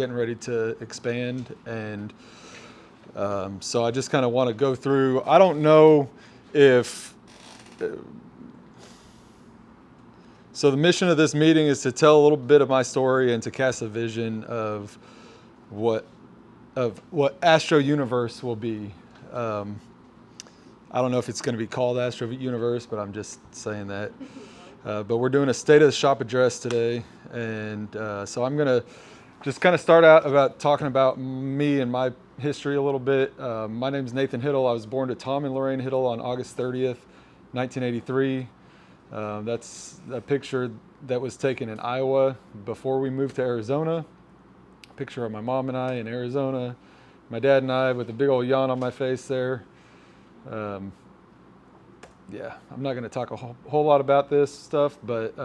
getting ready to expand, and so I just kind of want to go through. I don't know if so the mission of this meeting is to tell a little bit of my story and to cast a vision of what Astro Universe will be. I don't know if it's going to be called Astro Universe, but I'm just saying that. But we're doing a state of the shop address today, and so I'm going to just kind of start out about talking about me and my history a little bit. My name is Nathan Hiddle. I was born to Tom and Lorraine Hiddle on August 30th, 1983. That's a picture that was taken in Iowa before we moved to Arizona. A picture of my mom and I in Arizona. My dad and I with a big old yawn on my face there. I'm not going to talk a whole lot about this stuff, but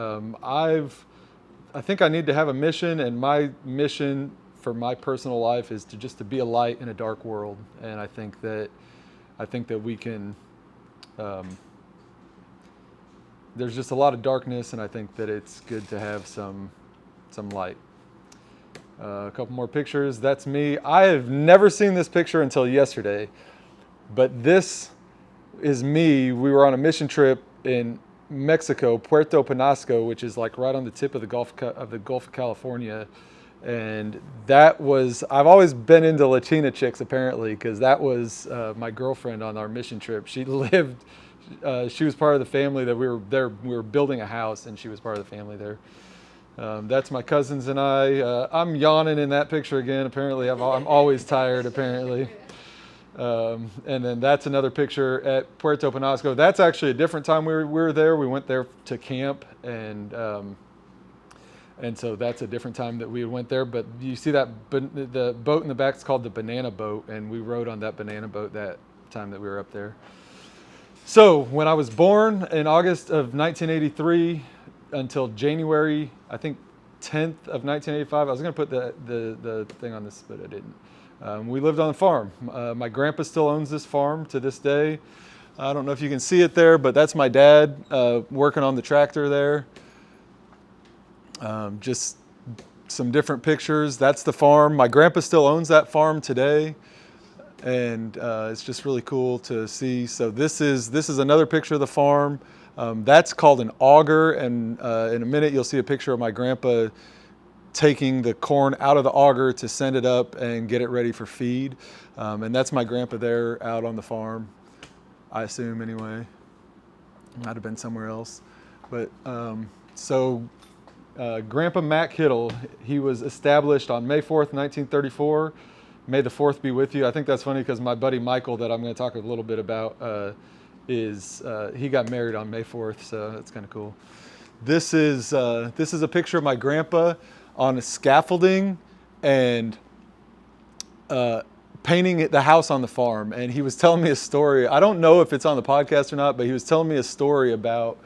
I think I need to have a mission, and my mission for my personal life is to be a light in a dark world. And I think that we can. There's just a lot of darkness, and I think that it's good to have some light. A couple more pictures. That's me. I have never seen this picture until yesterday, but this is me. We were on a mission trip in Mexico, Puerto Penasco, which is like right on the tip of the Gulf of California. And that was, I've always been into Latina chicks apparently, because that was my girlfriend on our mission trip. She was part of the family that we were there. We were building a house, and she was part of the family there. That's my cousins and I. I'm yawning in that picture again. Apparently, I'm always tired, apparently. And then that's another picture at Puerto Penasco. That's actually a different time we were there. We went there to camp, and so that's a different time that we went there. But you see that the boat in the back is called the Banana Boat, and we rode on that banana boat that time that we were up there. So when I was born in August of 1983 until January, I think 10th of 1985, I was going to put the thing on this, but I didn't. We lived on the farm. My grandpa still owns this farm to this day. I don't know if you can see it there, but that's my dad working on the tractor there. Just some different pictures. That's the farm. My grandpa still owns that farm today, and it's just really cool to see. So this is another picture of the farm. That's called an auger, and in a minute you'll see a picture of my grandpa taking the corn out of the auger to send it up and get it ready for feed. And that's my grandpa there out on the farm, I assume anyway. Might have been somewhere else. But Grandpa Mac Hiddle, he was established on May 4th, 1934. May the 4th be with you. I think that's funny because my buddy Michael, that I'm going to talk a little bit about, he got married on May 4th, so that's kind of cool. This is a picture of my grandpa on a scaffolding and painting the house on the farm. And he was telling me a story. I don't know if it's on the podcast or not, but he was telling me a story about,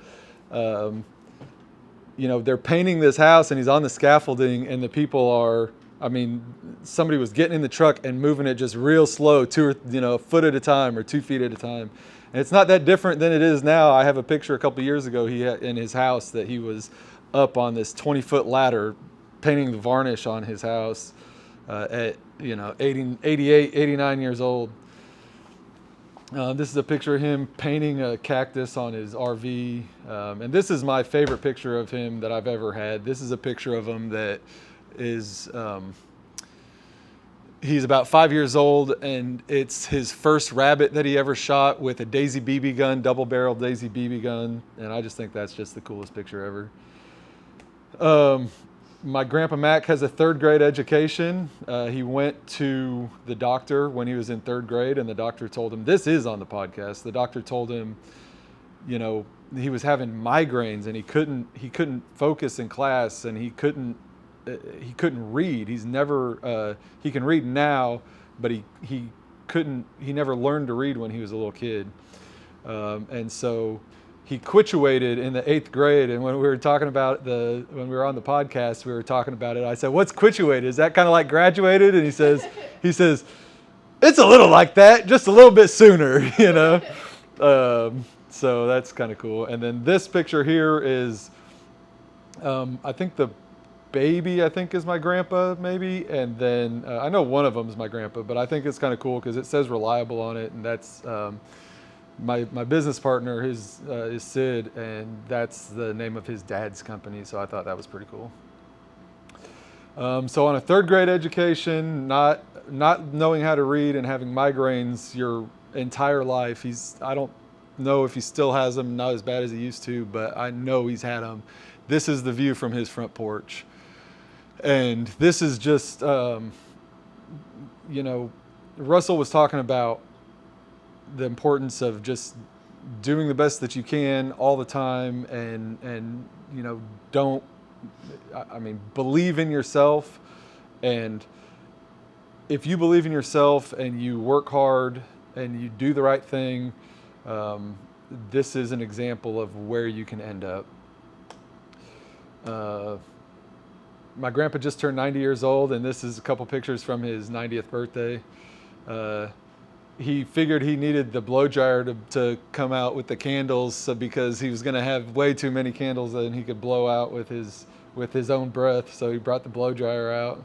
they're painting this house and he's on the scaffolding, and the people are, somebody was getting in the truck and moving it just real slow, a foot at a time or 2 feet at a time. And it's not that different than it is now. I have a picture a couple years ago he had in his house that he was up on this 20-foot ladder painting the varnish on his house at 88, 89 years old. This is a picture of him painting a cactus on his RV. And this is my favorite picture of him that I've ever had. This is a picture of him that is, he's about 5 years old, and it's his first rabbit that he ever shot with a Daisy BB gun, double-barreled Daisy BB gun. And I just think that's just the coolest picture ever. My grandpa Mac has a 3rd grade education. He went to the doctor when he was in 3rd grade, and the doctor told him, this is on the podcast, the doctor told him, he was having migraines and he couldn't focus in class, and he couldn't read. He can read now, but he never learned to read when he was a little kid. And so he quituated in the 8th grade, and when we were talking about when we were on the podcast, we were talking about it. I said, "What's quituated? Is that kind of like graduated?" And he says, "It's a little like that, just a little bit sooner, So that's kind of cool. And then this picture here is, I think the baby, I think, is my grandpa, maybe. And then I know one of them is my grandpa, but I think it's kind of cool because it says reliable on it. And that's my business partner, is Sid, and that's the name of his dad's company. So I thought that was pretty cool. So on a third grade education, not knowing how to read and having migraines your entire life, I don't know if he still has them, not as bad as he used to, but I know he's had them. This is the view from his front porch. And this is just, Russell was talking about the importance of just doing the best that you can all the time, and don't, believe in yourself. And if you believe in yourself and you work hard and you do the right thing, this is an example of where you can end up. My grandpa just turned 90 years old, and this is a couple pictures from his 90th birthday. He figured he needed the blow dryer to come out with the candles, because he was going to have way too many candles that he could blow out with his own breath. So he brought the blow dryer out.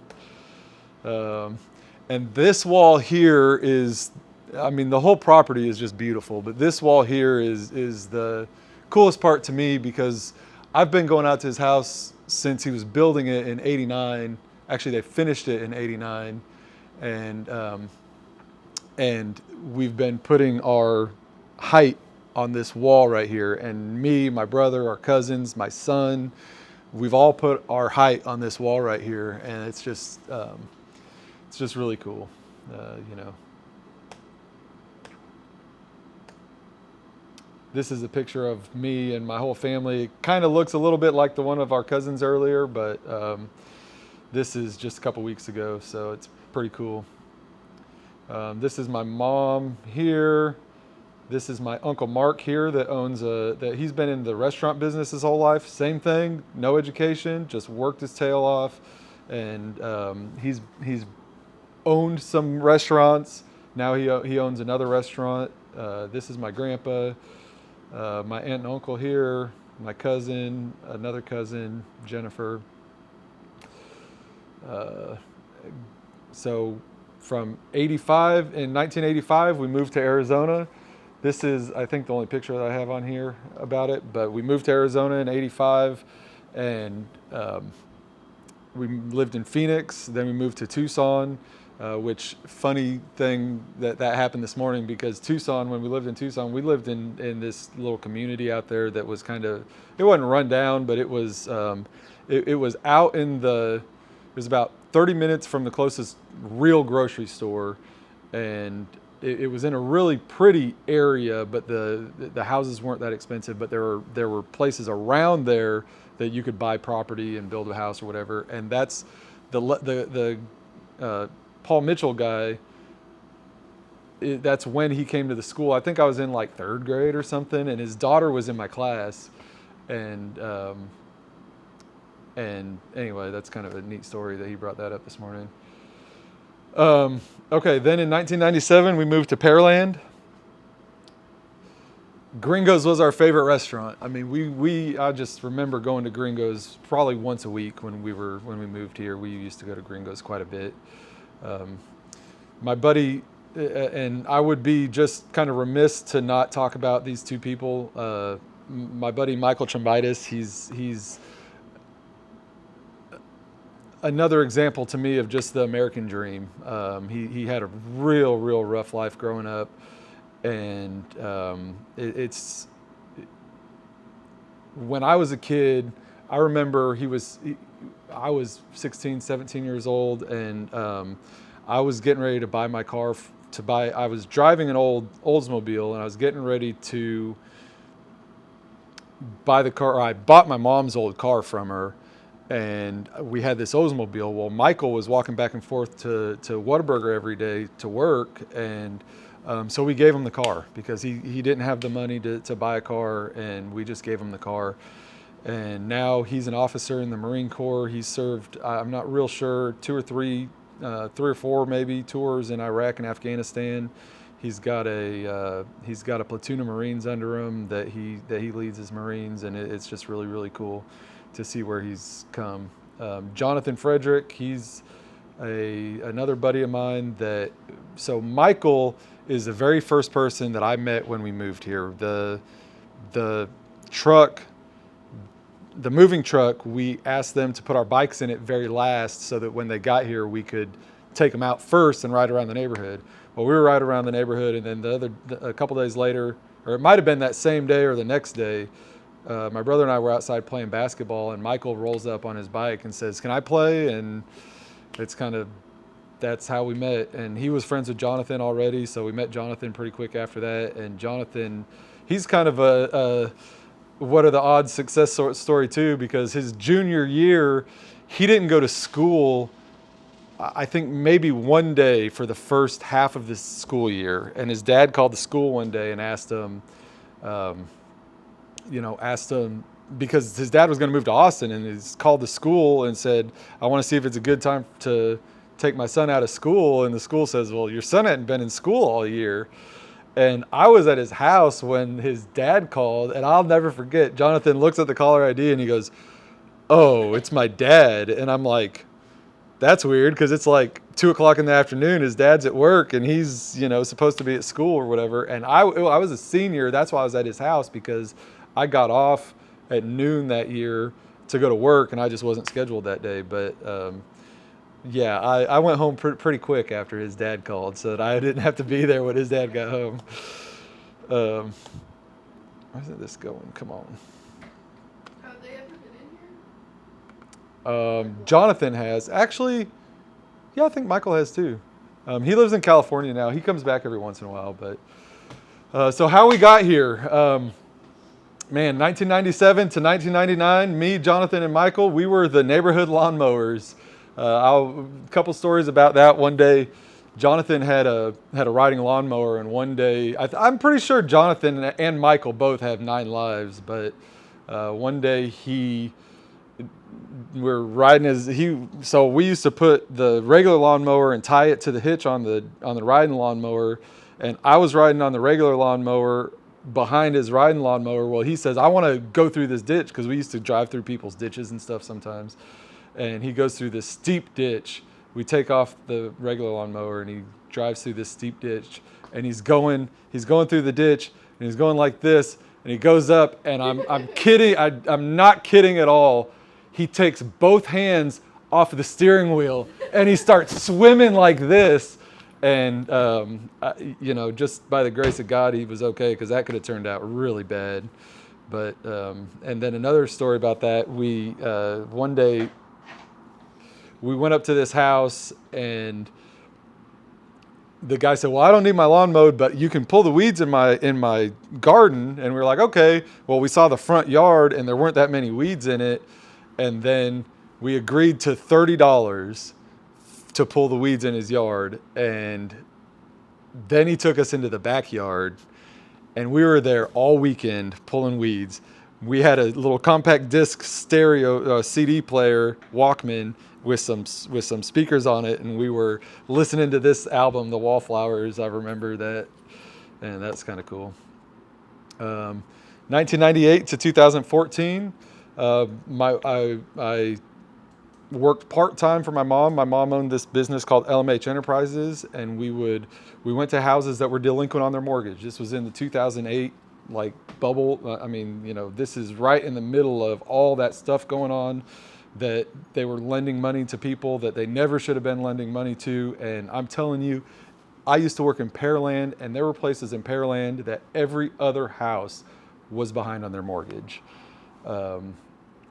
And this wall here is, the whole property is just beautiful, but this wall here is the coolest part to me, because I've been going out to his house since he was building it in '89. Actually, they finished it in '89, and we've been putting our height on this wall right here. And me, my brother, our cousins, my son, we've all put our height on this wall right here, and it's just really cool, This is a picture of me and my whole family. It kind of looks a little bit like the one of our cousins earlier, but this is just a couple weeks ago, so it's pretty cool. This is my mom here. This is my Uncle Mark here that owns that he's been in the restaurant business his whole life. Same thing, no education, just worked his tail off, and he's owned some restaurants. Now he owns another restaurant. This is my grandpa. My aunt and uncle here, my cousin, another cousin, Jennifer. So from 1985, we moved to Arizona. This is, I think, the only picture that I have on here about it, but we moved to Arizona in '85, and we lived in Phoenix. Then we moved to Tucson. Which, funny thing that happened this morning, because Tucson, when we lived in Tucson, we lived in this little community out there that was it wasn't run down, but it was out it was about 30 minutes from the closest real grocery store, and it was in a really pretty area, but the houses weren't that expensive, but there were places around there that you could buy property and build a house or whatever, and that's the Paul Mitchell guy, that's when he came to the school. I think I was in like third grade or something, and his daughter was in my class. And anyway, that's kind of a neat story that he brought that up this morning. Okay, then in 1997, we moved to Pearland. Gringo's was our favorite restaurant. I just remember going to Gringo's probably once a week when we moved here. We used to go to Gringo's quite a bit. My buddy, and I would be just kind of remiss to not talk about these two people. My buddy Michael Trombitis, he's another example to me of just the American dream. He had a real rough life growing up, and when I was a kid, I remember I was 16, 17 years old, and I was getting ready to buy my car. I was driving an old Oldsmobile, and I was getting ready to buy the car. I bought my mom's old car from her, and we had this Oldsmobile. Well, Michael was walking back and forth to Whataburger every day to work, and so we gave him the car because he didn't have the money to buy a car, and we just gave him the car. And now he's an officer in the Marine Corps. He's served, I'm not real sure, 2 or 3, 3 or 4 maybe tours in Iraq and Afghanistan. He's got a platoon of Marines under him that he leads his Marines, and it's just really cool to see where he's come. Jonathan Frederick, he's another buddy of mine so Michael is the very first person that I met when we moved here. The moving truck, we asked them to put our bikes in it very last so that when they got here, we could take them out first and ride around the neighborhood. Well, we were riding around the neighborhood, and then a couple days later, or it might have been that same day or the next day, my brother and I were outside playing basketball, and Michael rolls up on his bike and says, "Can I play?" And that's how we met. And he was friends with Jonathan already, so we met Jonathan pretty quick after that. And Jonathan, he's kind of a what are the odds success story too, because his junior year, he didn't go to school, I think maybe one day for the first half of this school year. And his dad called the school one day and asked him, because his dad was going to move to Austin, and he's called the school and said, "I want to see if it's a good time to take my son out of school." And the school says, "Well, your son hadn't been in school all year." And I was at his house when his dad called, and I'll never forget, Jonathan looks at the caller ID and he goes, "Oh, it's my dad." And I'm like, that's weird, because it's like 2:00 in the afternoon. His dad's at work and he's, supposed to be at school or whatever. And I was a senior. That's why I was at his house, because I got off at noon that year to go to work, and I just wasn't scheduled that day. But yeah, I went home pretty quick after his dad called, so that I didn't have to be there when his dad got home. Where's this going? Come on. Have they ever been in here? Jonathan has. Actually, yeah, I think Michael has too. He lives in California now. He comes back every once in a while. But so how we got here, 1997 to 1999, me, Jonathan, and Michael, we were the neighborhood lawnmowers. A couple stories about that. One day, Jonathan had a riding lawnmower, and one day, I'm pretty sure Jonathan and Michael both have 9 lives, but one day we're riding so we used to put the regular lawnmower and tie it to the hitch on the riding lawnmower, and I was riding on the regular lawnmower behind his riding lawnmower. Well, he says, "I want to go through this ditch," because we used to drive through people's ditches and stuff sometimes. And he goes through this steep ditch. We take off the regular lawnmower and he drives through this steep ditch, and he's going through the ditch, and he's going like this, and he goes up, and I'm kidding. I'm not kidding at all. He takes both hands off of the steering wheel and he starts swimming like this. And, just by the grace of God, he was okay, because that could have turned out really bad. But, and then another story about that, one day, we went up to this house, and the guy said, "Well, I don't need my lawn mowed, but you can pull the weeds in my garden." And we were like, "Okay." Well, we saw the front yard, and there weren't that many weeds in it. And then we agreed to $30 to pull the weeds in his yard. And then he took us into the backyard, and we were there all weekend pulling weeds. We had a little compact disc stereo CD player, Walkman, with some speakers on it, and we were listening to this album, The Wallflowers. I remember that, and that's kind of cool. 1998 to 2014, I worked part-time for my mom. My mom owned this business called LMH Enterprises, and we went to houses that were delinquent on their mortgage. This was in the 2008 bubble. This is right in the middle of all that stuff going on, that they were lending money to people that they never should have been lending money to. And I'm telling you, I used to work in Pearland, and there were places in Pearland that every other house was behind on their mortgage.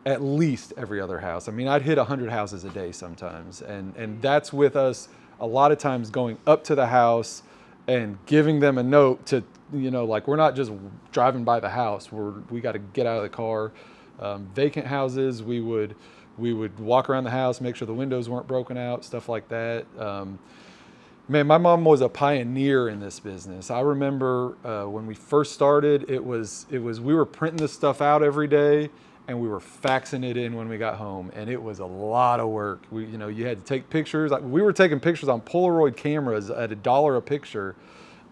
At least every other house. I'd hit 100 houses a day sometimes. And that's with us a lot of times going up to the house and giving them a note to, we're not just driving by the house. We got to get out of the car. Vacant houses, we would walk around the house, make sure the windows weren't broken out, stuff like that. My mom was a pioneer in this business. I remember when we first started, it was we were printing this stuff out every day, and we were faxing it in when we got home, and it was a lot of work. You had to take pictures. We were taking pictures on Polaroid cameras at $1 a picture,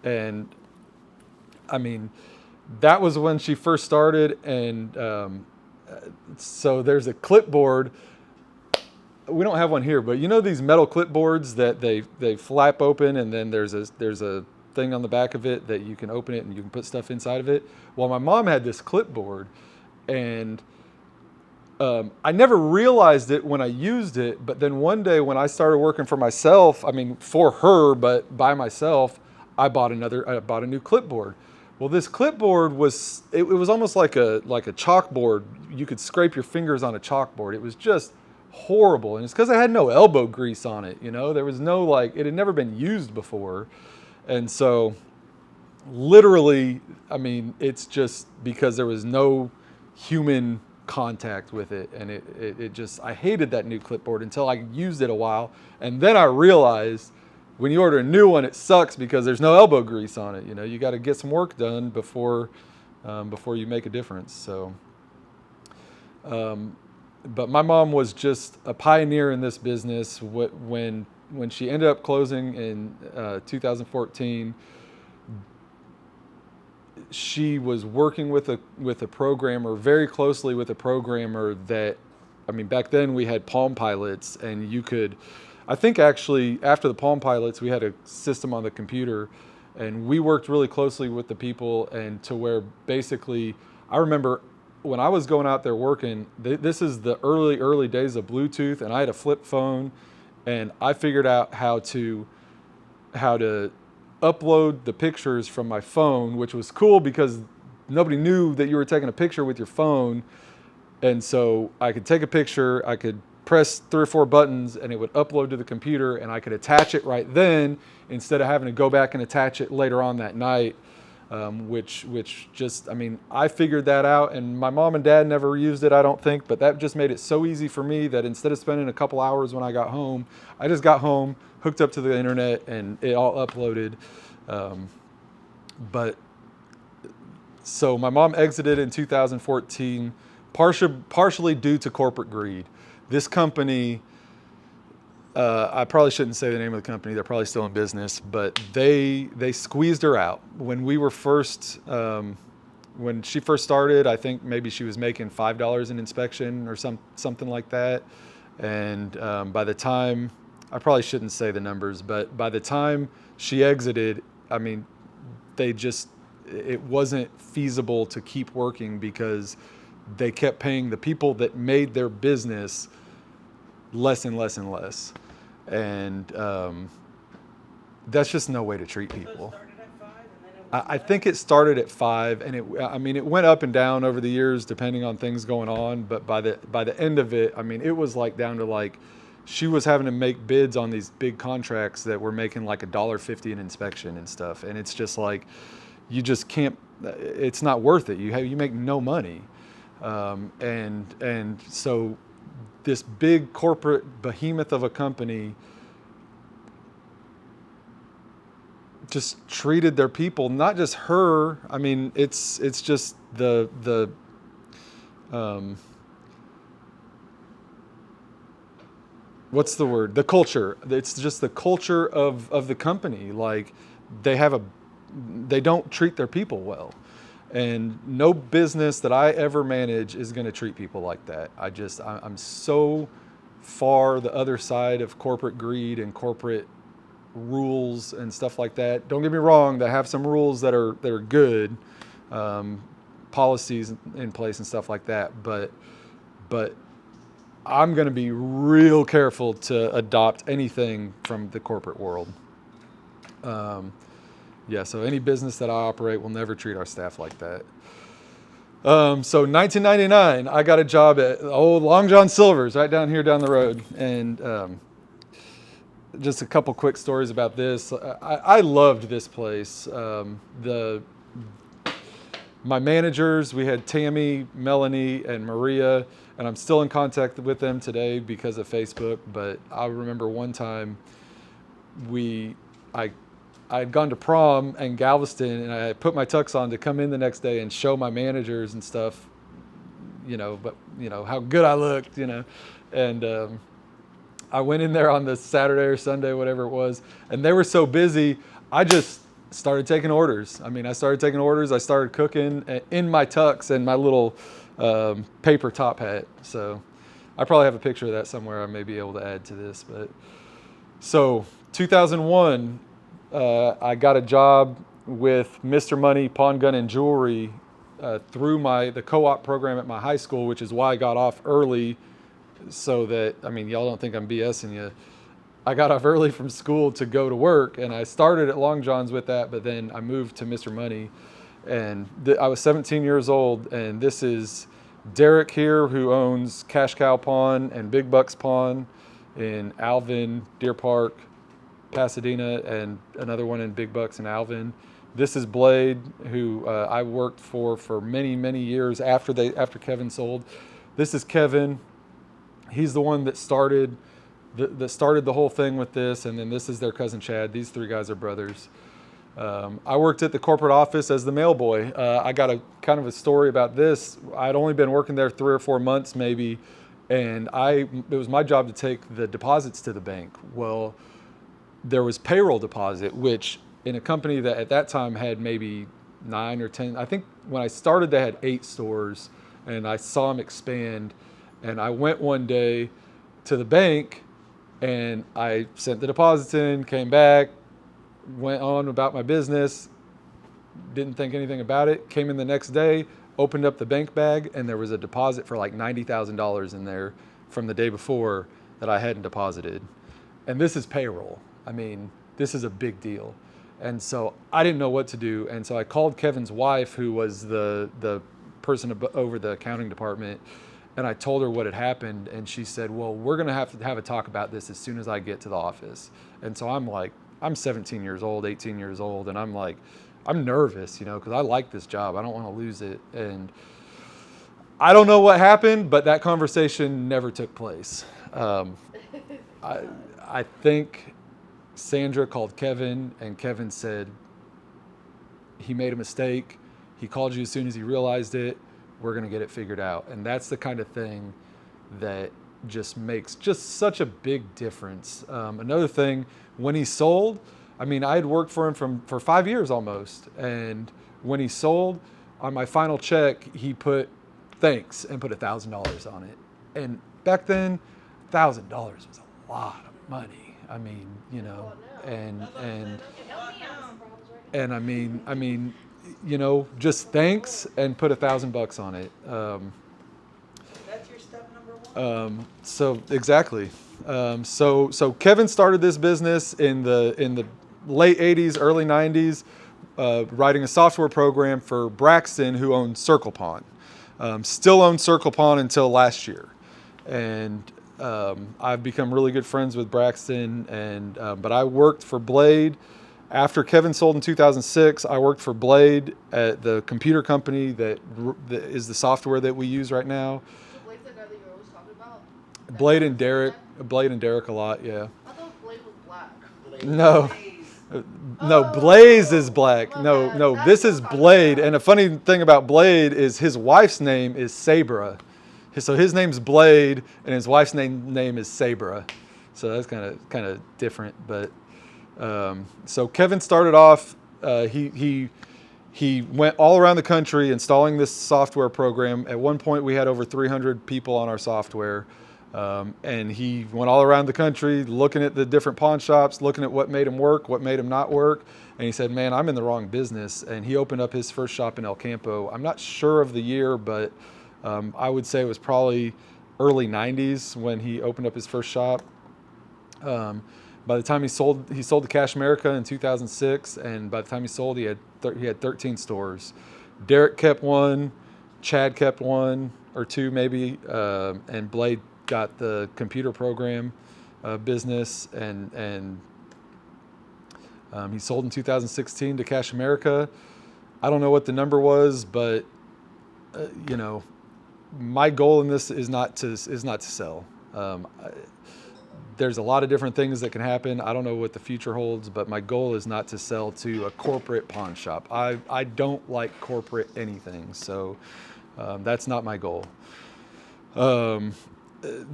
and that was when she first started. And so there's a clipboard we don't have one here, but you know these metal clipboards that they flap open, and then there's a thing on the back of it that you can open it and you can put stuff inside of it. Well, my mom had this clipboard, and I never realized it when I used it, but then one day when I started working for myself, I mean for her, but by myself, I bought a new clipboard. Well, this clipboard was it was almost like a chalkboard. You could scrape your fingers on a chalkboard. It was just horrible, and it's because I had no elbow grease on it. You know, there was no like it had never been used before, and so literally, I mean, it's just because there was no human contact with it, and it just I hated that new clipboard until I used it a while, and then I realized when you order a new one, it sucks because there's no elbow grease on it. You know, you got to get some work done before you make a difference. So, but my mom was just a pioneer in this business. When she ended up closing in 2014. She was working with a programmer very closely with a programmer that, I mean, back then we had Palm Pilots, and you could, I think actually after the Palm Pilots we had a system on the computer, and we worked really closely with the people, and to where basically I remember when I was going out there working, this is the early days of Bluetooth, and I had a flip phone, and I figured out how to upload the pictures from my phone, which was cool because nobody knew that you were taking a picture with your phone. And so I could take a picture, I could press 3 or 4 buttons, and it would upload to the computer, and I could attach it right then instead of having to go back and attach it later on that night, which just, I mean, I figured that out, and my mom and dad never used it, I don't think, but that just made it so easy for me that instead of spending a couple hours when I got home, I just got home, hooked up to the internet, and it all uploaded. But so my mom exited in 2014, partially due to corporate greed. This company, I probably shouldn't say the name of the company. They're probably still in business, but they squeezed her out. When we were when she first started, I think maybe she was making $5 an inspection or something like that. And by the time, I probably shouldn't say the numbers, but by the time she exited, I mean, it wasn't feasible to keep working because they kept paying the people that made their business less and less and less. And that's just no way to treat people. I think it started at 5, and it went up and down over the years depending on things going on. But by the end of it, I mean, it was like down to like, she was having to make bids on these big contracts that were making like $1.50 an inspection and stuff. And it's just like, you just can't, it's not worth it. You make no money. And so this big corporate behemoth of a company just treated their people, not just her. I mean, it's just the what's the word? The culture. It's just the culture of the company. Like they don't treat their people well. And no business that I ever manage is going to treat people like that. I'm so far the other side of corporate greed and corporate rules and stuff like that. Don't get me wrong, they have some rules that are good, policies in place and stuff like that. But I'm going to be real careful to adopt anything from the corporate world. Yeah, so any business that I operate will never treat our staff like that. So 1999, I got a job at old Long John Silver's right down here down the road. And just a couple quick stories about this. I loved this place. My managers, we had Tammy, Melanie, and Maria, and I'm still in contact with them today because of Facebook. But I remember one time I had gone to prom in Galveston, and I put my tux on to come in the next day and show my managers and stuff, how good I looked, and I went in there on the Saturday or Sunday, whatever it was, and they were so busy, I just started taking orders. I started cooking in my tux and my little paper top hat. So I probably have a picture of that somewhere I may be able to add to this. But so 2001, I got a job with Mr. Money Pawn Gun and Jewelry through the co-op program at my high school, which is why I got off early. So that, I mean, y'all don't think I'm BSing you. I got off early from school to go to work, and I started at Long John's with that, but then I moved to Mr. Money, and I was 17 years old, and this is Derek here, who owns Cash Cow Pawn and Big Bucks Pawn in Alvin, Deer Park, Pasadena, and another one in Big Bucks in Alvin. This is Blade, who I worked for many, many years after Kevin sold. This is Kevin. He's the one that started the whole thing with this, and then this is their cousin Chad. These three guys are brothers. I worked at the corporate office as the mail boy. I got a kind of a story about this. I'd only been working there 3 or 4 months maybe, and it was my job to take the deposits to the bank. Well, there was payroll deposit, which in a company that at that time had maybe 9 or 10, I think when I started they had 8 stores, and I saw them expand, and I went one day to the bank, and I sent the deposits in, came back, went on about my business, didn't think anything about it, came in the next day, opened up the bank bag, and there was a deposit for like $90,000 in there from the day before that I hadn't deposited. And this is payroll. I mean, this is a big deal. And so I didn't know what to do. And so I called Kevin's wife, who was the person over the accounting department, and I told her what had happened, and she said, well, we're going to have a talk about this as soon as I get to the office. And so I'm 17 years old, 18 years old, and I'm like, I'm nervous, because I like this job. I don't want to lose it. And I don't know what happened, but that conversation never took place. I think Sandra called Kevin, and Kevin said he made a mistake. He called you as soon as he realized it. We're going to get it figured out. And that's the kind of thing that just makes just such a big difference. Another thing, when he sold, I mean, I had worked for him for 5 years almost. And when he sold, on my final check, he put thanks and put $1,000 on it. And back then, $1,000 was a lot of money. I mean, and I mean, just thanks and put $1,000 on it. That's your step number one. So exactly. So Kevin started this business in the late '80s, early '90s, writing a software program for Braxton, who owned Circle Pawn. Still owned Circle Pawn until last year, and I've become really good friends with Braxton. But I worked for Blade. After Kevin sold in 2006, I worked for Blade at the computer company that is the software that we use right now. So Blade's the guy that you're always talking about? Blade and Derek a lot, yeah. I thought Blade was black. No, Blaze is black. No, this is Blade. And a funny thing about Blade is his wife's name is Sabra. So his name's Blade, and his wife's name is Sabra. So that's kind of different, but. So Kevin started off, he went all around the country installing this software program. At one point we had over 300 people on our software. And he went all around the country looking at the different pawn shops, looking at what made him work, what made him not work. And he said, man, I'm in the wrong business. And he opened up his first shop in El Campo. I'm not sure of the year, but I would say it was probably early 90s when he opened up his first shop. By the time he sold to Cash America in 2006, and by the time he sold, he had 13 stores. Derek kept one, Chad kept one or two maybe, and Blade got the computer program business, and he sold in 2016 to Cash America. I don't know what the number was, but my goal in this is not to sell. There's a lot of different things that can happen. I don't know what the future holds, but my goal is not to sell to a corporate pawn shop. I don't like corporate anything, so that's not my goal.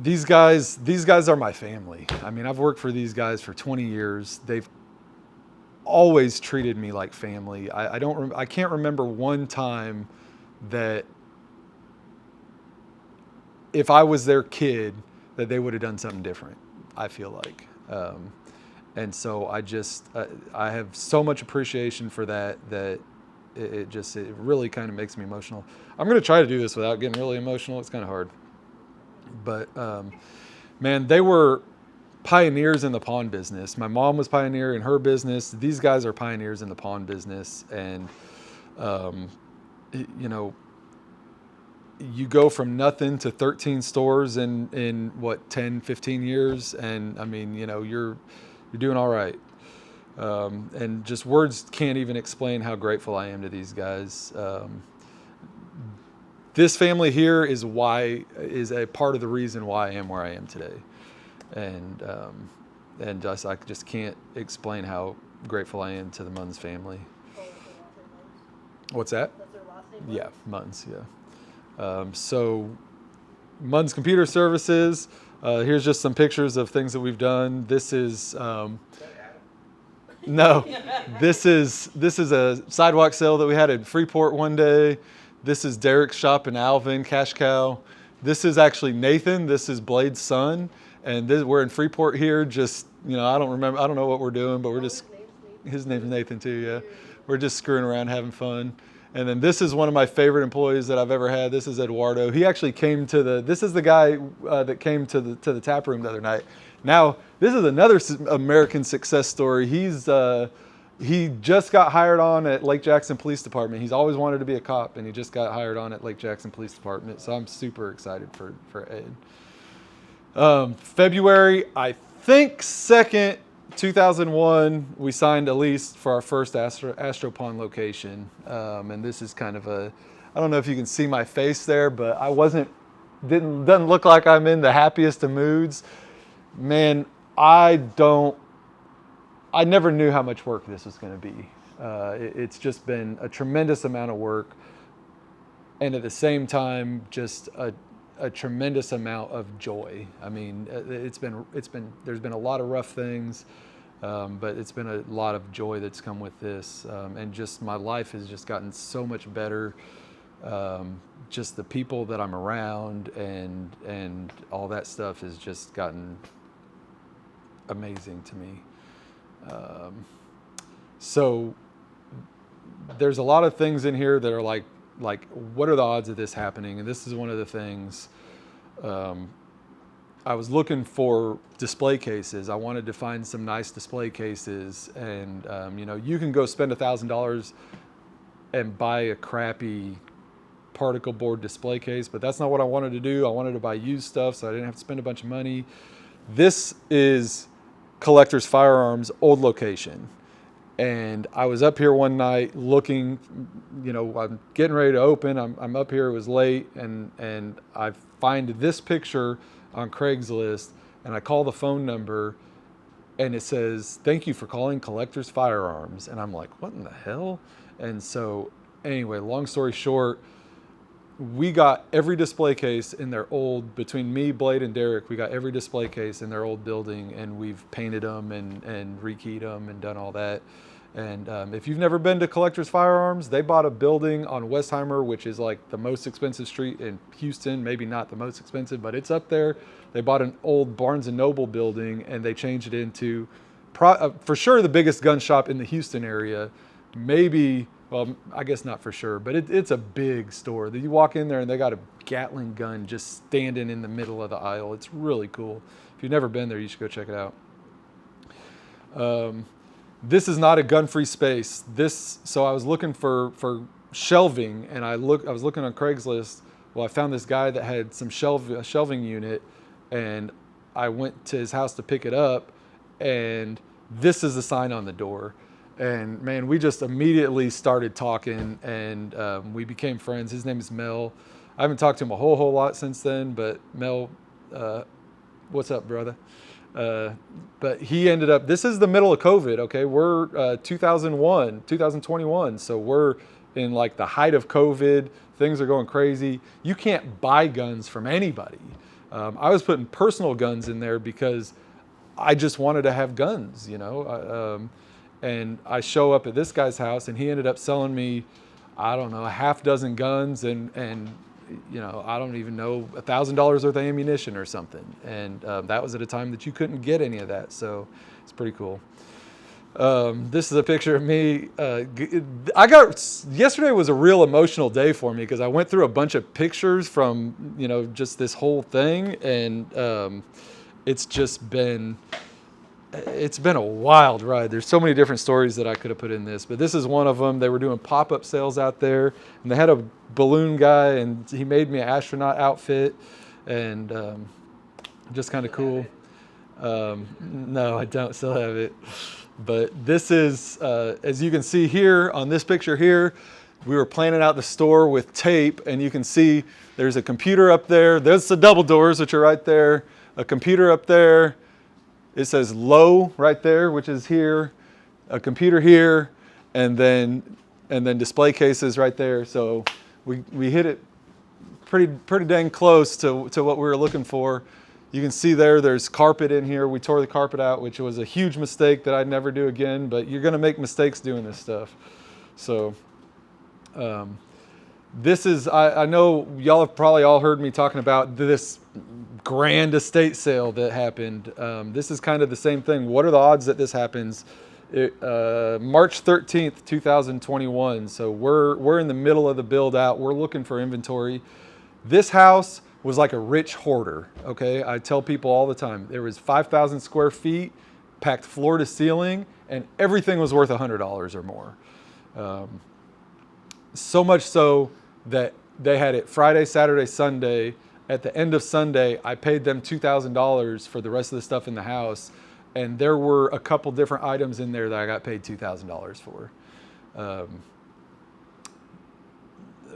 These guys are my family. I mean, I've worked for these guys for 20 years. They've always treated me like family. I can't remember one time that if I was their kid, that they would have done something different, I feel like. And so I have so much appreciation for that it really kind of makes me emotional. I'm going to try to do this without getting really emotional. It's kind of hard. But, man, they were pioneers in the pawn business. My mom was pioneer in her business. These guys are pioneers in the pawn business. And, you know, you go from nothing to 13 stores in what, 10, 15 years. And I mean, you know, you're doing all right. And just words can't even explain how grateful I am to these guys. This family here is a part of the reason why I am where I am today. And I just can't explain how grateful I am to the Munns family. Oh, that's their last name, Munns? What's that? That's their last name, Yeah, Munns, yeah. So Munns Computer Services, here's just some pictures of things that we've done. This is, no, this is a sidewalk sale that we had in Freeport one day. This is Derek's shop in Alvin, Cash Cow. This is actually Nathan. This is Blade's son. And we're in Freeport here. Just, you know, I don't know what we're doing, but we're just, his name's Nathan too, yeah. We're just screwing around, having fun. And then this is one of my favorite employees that I've ever had. This is Eduardo. He actually came this is the guy that came to the tap room the other night. Now, this is another American success story. He just got hired on at Lake Jackson Police Department. He's always wanted to be a cop, and he just got hired on at Lake Jackson Police Department. So I'm super excited for Ed. February, I think 2nd, 2001, we signed a lease for our first Astropon location. And this is kind of I don't know if you can see my face there, but doesn't look like I'm in the happiest of moods. Man, I never knew how much work this was going to be. It's just been a tremendous amount of work, and at the same time, just a tremendous amount of joy. I mean, there's been a lot of rough things, but it's been a lot of joy that's come with this, and just my life has just gotten so much better. Just the people that I'm around and all that stuff has just gotten amazing to me. So there's a lot of things in here that are like, what are the odds of this happening? And this is one of the things. I was looking for display cases. I wanted to find some nice display cases, and you know, you can go spend $1,000 and buy a crappy particle board display case, but that's not what I wanted to do. I wanted to buy used stuff, so I didn't have to spend a bunch of money. This is Collector's Firearms old location, and I was up here one night looking, you know, I'm getting ready to open. I'm up here, it was late, and I find this picture on Craigslist, and I call the phone number, and it says, "Thank you for calling Collector's Firearms." And I'm like, what in the hell? And so anyway, long story short, we got every display case in their old, between me, Blade, and Derek, we got every display case in their old building, and we've painted them and rekeyed them and done all that. And if you've never been to Collector's Firearms, they bought a building on Westheimer, which is like the most expensive street in Houston, maybe not the most expensive, but it's up there. They bought an old Barnes & Noble building, and they changed it into, for sure, the biggest gun shop in the Houston area. Maybe, well, I guess not for sure, but it's a big store. You walk in there and they got a Gatling gun just standing in the middle of the aisle. It's really cool. If you've never been there, you should go check it out. This is not a gun-free space. So I was looking for shelving, and I was looking on Craigslist. Well, I found this guy that had some a shelving unit, and I went to his house to pick it up, and this is the sign on the door. And man, we just immediately started talking, and we became friends. His name is Mel. I haven't talked to him a whole lot since then, but Mel, what's up, brother? But he ended up, this is the middle of COVID, okay? We're 2021, so we're in like the height of COVID. Things are going crazy. You can't buy guns from anybody. I was putting personal guns in there because I just wanted to have guns, you know? And I show up at this guy's house, and he ended up selling me, I don't know, a half dozen guns, and I don't even know, $1,000 worth of ammunition or something. And that was at a time that you couldn't get any of that. So it's pretty cool. This is a picture of me. Yesterday was a real emotional day for me because I went through a bunch of pictures from, just this whole thing. And it's been a wild ride. There's so many different stories that I could have put in this, but this is one of them. They were doing pop-up sales out there, and they had a balloon guy, and he made me an astronaut outfit, and just kind of cool. No, I don't still have it. But this is, as you can see here on this picture here, we were planning out the store with tape, and you can see there's a computer up there. There's the double doors, which are right there. A computer up there. It says low right there, which is here, a computer here, and then display cases right there. So we hit it pretty dang close to what we were looking for. You can see there's carpet in here. We tore the carpet out, which was a huge mistake that I'd never do again, but you're gonna make mistakes doing this stuff. So this is, I know y'all have probably all heard me talking about this grand estate sale that happened. This is kind of the same thing. What are the odds that this happens? March 13th, 2021. So we're in the middle of the build out. We're looking for inventory. This house was like a rich hoarder. Okay. I tell people all the time, there was 5,000 square feet, packed floor to ceiling, and everything was worth $100 or more. So much so that they had it Friday, Saturday, Sunday. At the end of Sunday, I paid them $2,000 for the rest of the stuff in the house. And there were a couple different items in there that I got paid $2,000 for.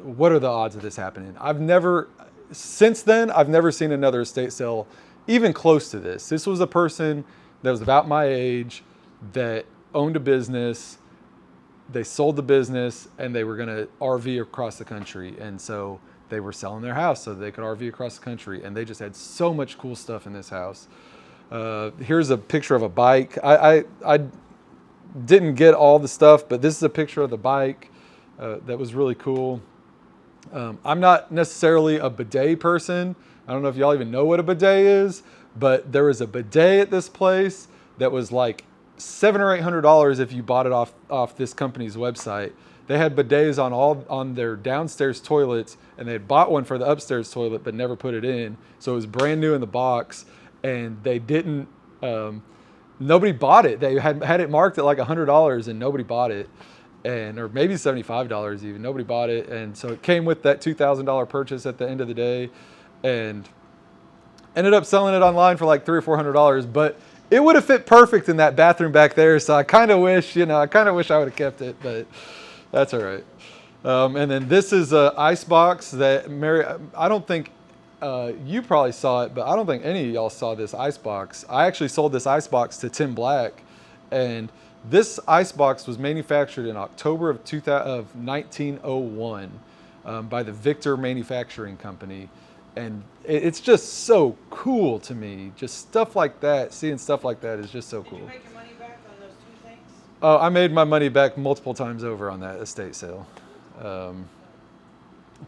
What are the odds of this happening? Since then, I've never seen another estate sale even close to this. This was a person that was about my age that owned a business. They sold the business and they were going to RV across the country. And so they were selling their house so they could RV across the country. And they just had so much cool stuff in this house. Here's a picture of a bike. I didn't get all the stuff, but this is a picture of the bike that was really cool. I'm not necessarily a bidet person. I don't know if y'all even know what a bidet is, but there was a bidet at this place that was like $700 or $800 if you bought it off this company's website. They had bidets on their downstairs toilets, and they had bought one for the upstairs toilet but never put it in. So it was brand new in the box, and they didn't. Nobody bought it. They had it marked at like $100, and nobody bought it, or maybe $75 even. Nobody bought it, and so it came with that $2,000 purchase at the end of the day, and ended up selling it online for like $300 or $400. But it would have fit perfect in that bathroom back there. So I kind of wish, I would have kept it, but that's all right. And then this is an ice box that I don't think you probably saw it, but I don't think any of y'all saw this ice box. I actually sold this ice box to Tim Black, and this ice box was manufactured in October of 1901 by the Victor Manufacturing Company. And it's just so cool to me. Just stuff like that, seeing stuff like that is just so cool. Did you make your money back on those two things? I made my money back multiple times over on that estate sale. A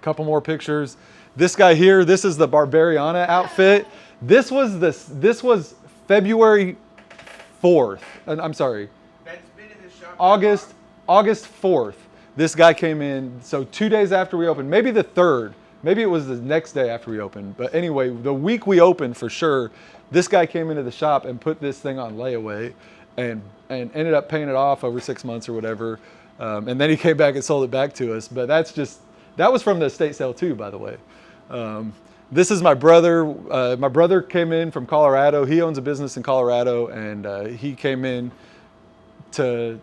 couple more pictures. This guy here, this is the Barbariana outfit. This was February 4th. And I'm sorry. That's been in the shop. August 4th. This guy came in, so 2 days after we opened, maybe the 3rd. Maybe it was the next day after we opened. But anyway, the week we opened for sure, this guy came into the shop and put this thing on layaway and ended up paying it off over 6 months or whatever. And then he came back and sold it back to us. But that was from the estate sale too, by the way. This is my brother. My brother came in from Colorado. He owns a business in Colorado, and he came in for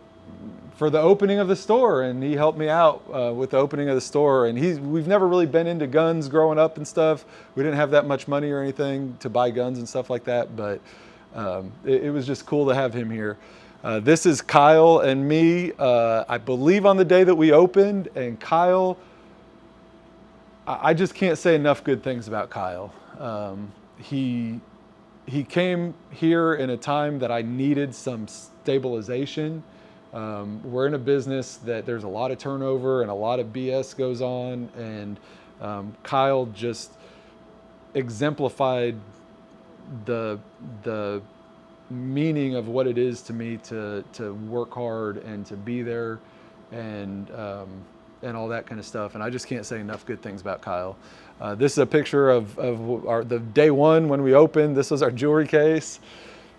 the opening of the store, and he helped me out with the opening of the store. And we've never really been into guns growing up and stuff. We didn't have that much money or anything to buy guns and stuff like that, but it was just cool to have him here. This is Kyle and me, I believe on the day that we opened, and Kyle, I just can't say enough good things about Kyle. He came here in a time that I needed some stabilization. We're in a business that there's a lot of turnover and a lot of BS goes on, and Kyle just exemplified the meaning of what it is to me to work hard and to be there and all that kind of stuff. And I just can't say enough good things about Kyle. This is a picture of the day one when we opened. This was our jewelry case.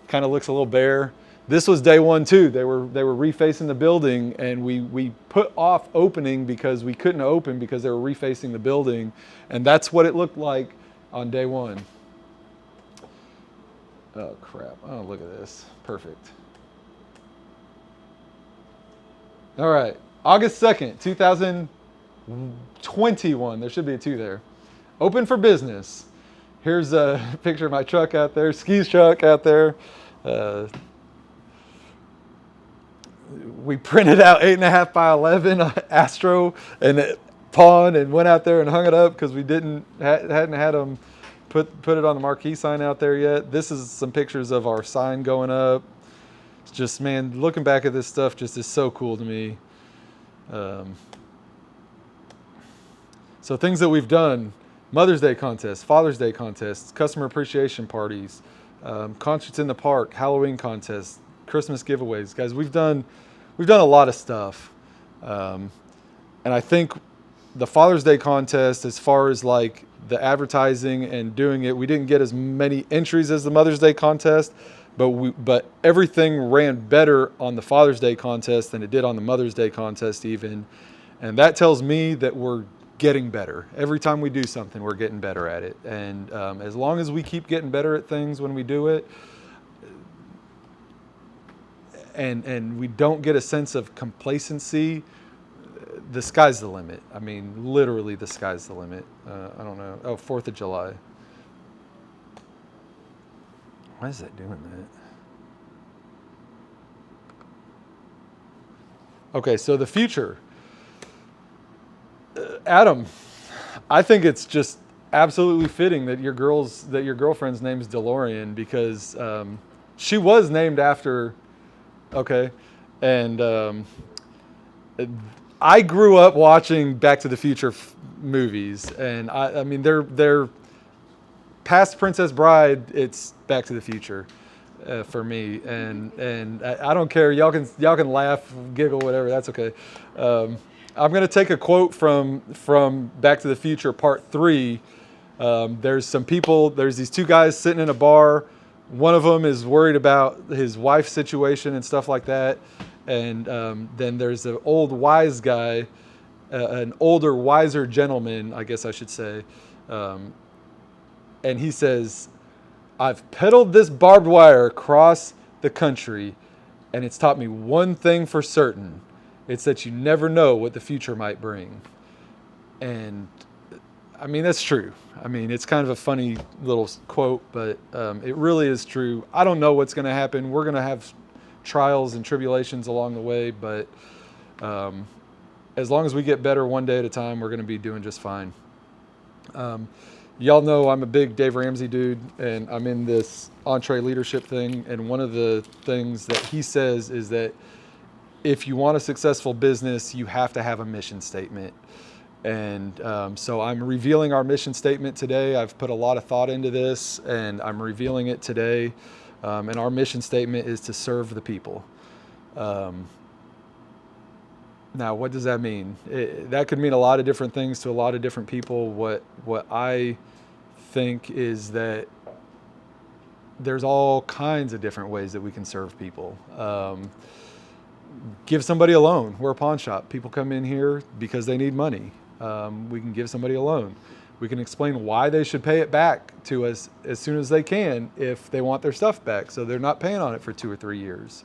Kind of looks a little bare. This was day one too. They were refacing the building, and we put off opening because we couldn't open because they were refacing the building, and that's what it looked like on day one. Oh crap! Oh, look at this. Perfect. All right, August 2nd, 2021. There should be a 2 there. Open for business. Here's a picture of my truck out there, Ski's truck out there. We printed out 8.5 by 11 Astro and pawn and went out there and hung it up because we hadn't had them put it on the marquee sign out there yet. This is some pictures of our sign going up. It's just, man, looking back at this stuff just is so cool to me. So things that we've done: Mother's Day contest, Father's Day contests, customer appreciation parties, concerts in the park, Halloween contests, Christmas giveaways. Guys, we've done a lot of stuff. And I think the Father's Day contest, as far as like the advertising and doing it, we didn't get as many entries as the Mother's Day contest, but everything ran better on the Father's Day contest than it did on the Mother's Day contest even. And that tells me that we're getting better. Every time we do something, we're getting better at it. And as long as we keep getting better at things when we do it, and we don't get a sense of complacency, the sky's the limit. I mean, literally the sky's the limit. I don't know. Oh, 4th of July. Why is that doing that? Okay, so the future. Adam, I think it's just absolutely fitting that your girlfriend's name is DeLorean because she was named after. Okay, and I grew up watching Back to the Future movies, and I mean they're past Princess Bride. It's Back to the Future for me, and I don't care. Y'all can laugh, giggle, whatever. That's okay. I'm going to take a quote from Back to the Future Part 3. There's these 2 guys sitting in a bar. One of them is worried about his wife's situation and stuff like that. And then there's an old wise guy, an older, wiser gentleman, I guess I should say. And he says, "I've peddled this barbed wire across the country, and it's taught me one thing for certain. It's that you never know what the future might bring." And I mean, that's true. I mean, it's kind of a funny little quote, but it really is true. I don't know what's going to happen. We're going to have trials and tribulations along the way, but as long as we get better one day at a time, we're going to be doing just fine. Y'all know I'm a big Dave Ramsey dude, and I'm in this entree leadership thing, and one of the things that he says is that if you want a successful business, you have to have a mission statement. And so I'm revealing our mission statement today. I've put a lot of thought into this, and I'm revealing it today. And our mission statement is to serve the people. Now, what does that mean? That could mean a lot of different things to a lot of different people. What I think is that there's all kinds of different ways that we can serve people. Give somebody a loan. We're a pawn shop. People come in here because they need money. We can give somebody a loan. We can explain why they should pay it back to us as soon as they can if they want their stuff back, so they're not paying on it for 2 or 3 years.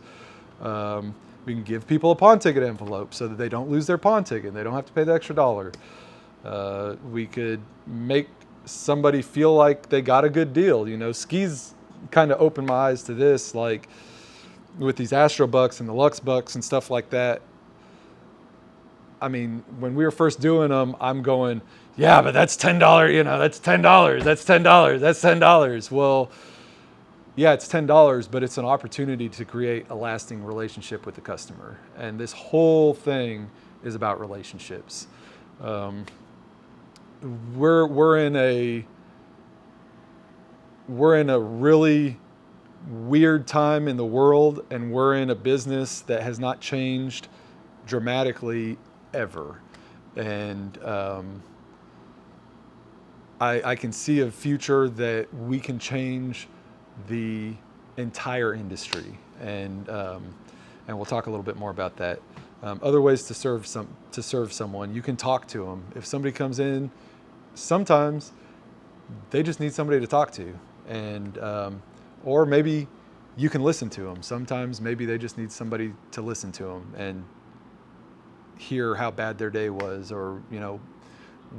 We can give people a pawn ticket envelope so that they don't lose their pawn ticket. They don't have to pay the extra $1. We could make somebody feel like they got a good deal. You know, Ski's kind of opened my eyes to this, like with these Astro Bucks and the Lux Bucks and stuff like that. I mean, when we were first doing them, I'm going, yeah, but that's $10, you know, that's $10, that's $10, that's $10. Well, yeah, it's $10, but it's an opportunity to create a lasting relationship with the customer. And this whole thing is about relationships. we're in a really weird time in the world, and we're in a business that has not changed dramatically ever. And I can see a future that we can change the entire industry, and we'll talk a little bit more about that. Other ways to serve someone. You can talk to them. If somebody comes in, sometimes they just need somebody to talk to, and or maybe you can listen to them. Sometimes maybe they just need somebody to listen to them and hear how bad their day was, or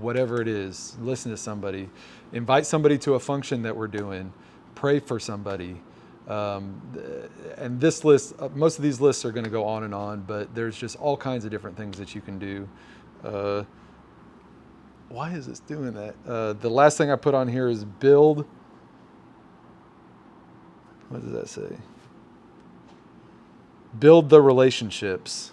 whatever it is. Listen to somebody. Invite somebody to a function that we're doing. Pray for somebody. And this list, most of these lists are going to go on, but there's just all kinds of different things that you can do. Why is this doing that? The last thing I put on here is build. What does that say? Build the relationships.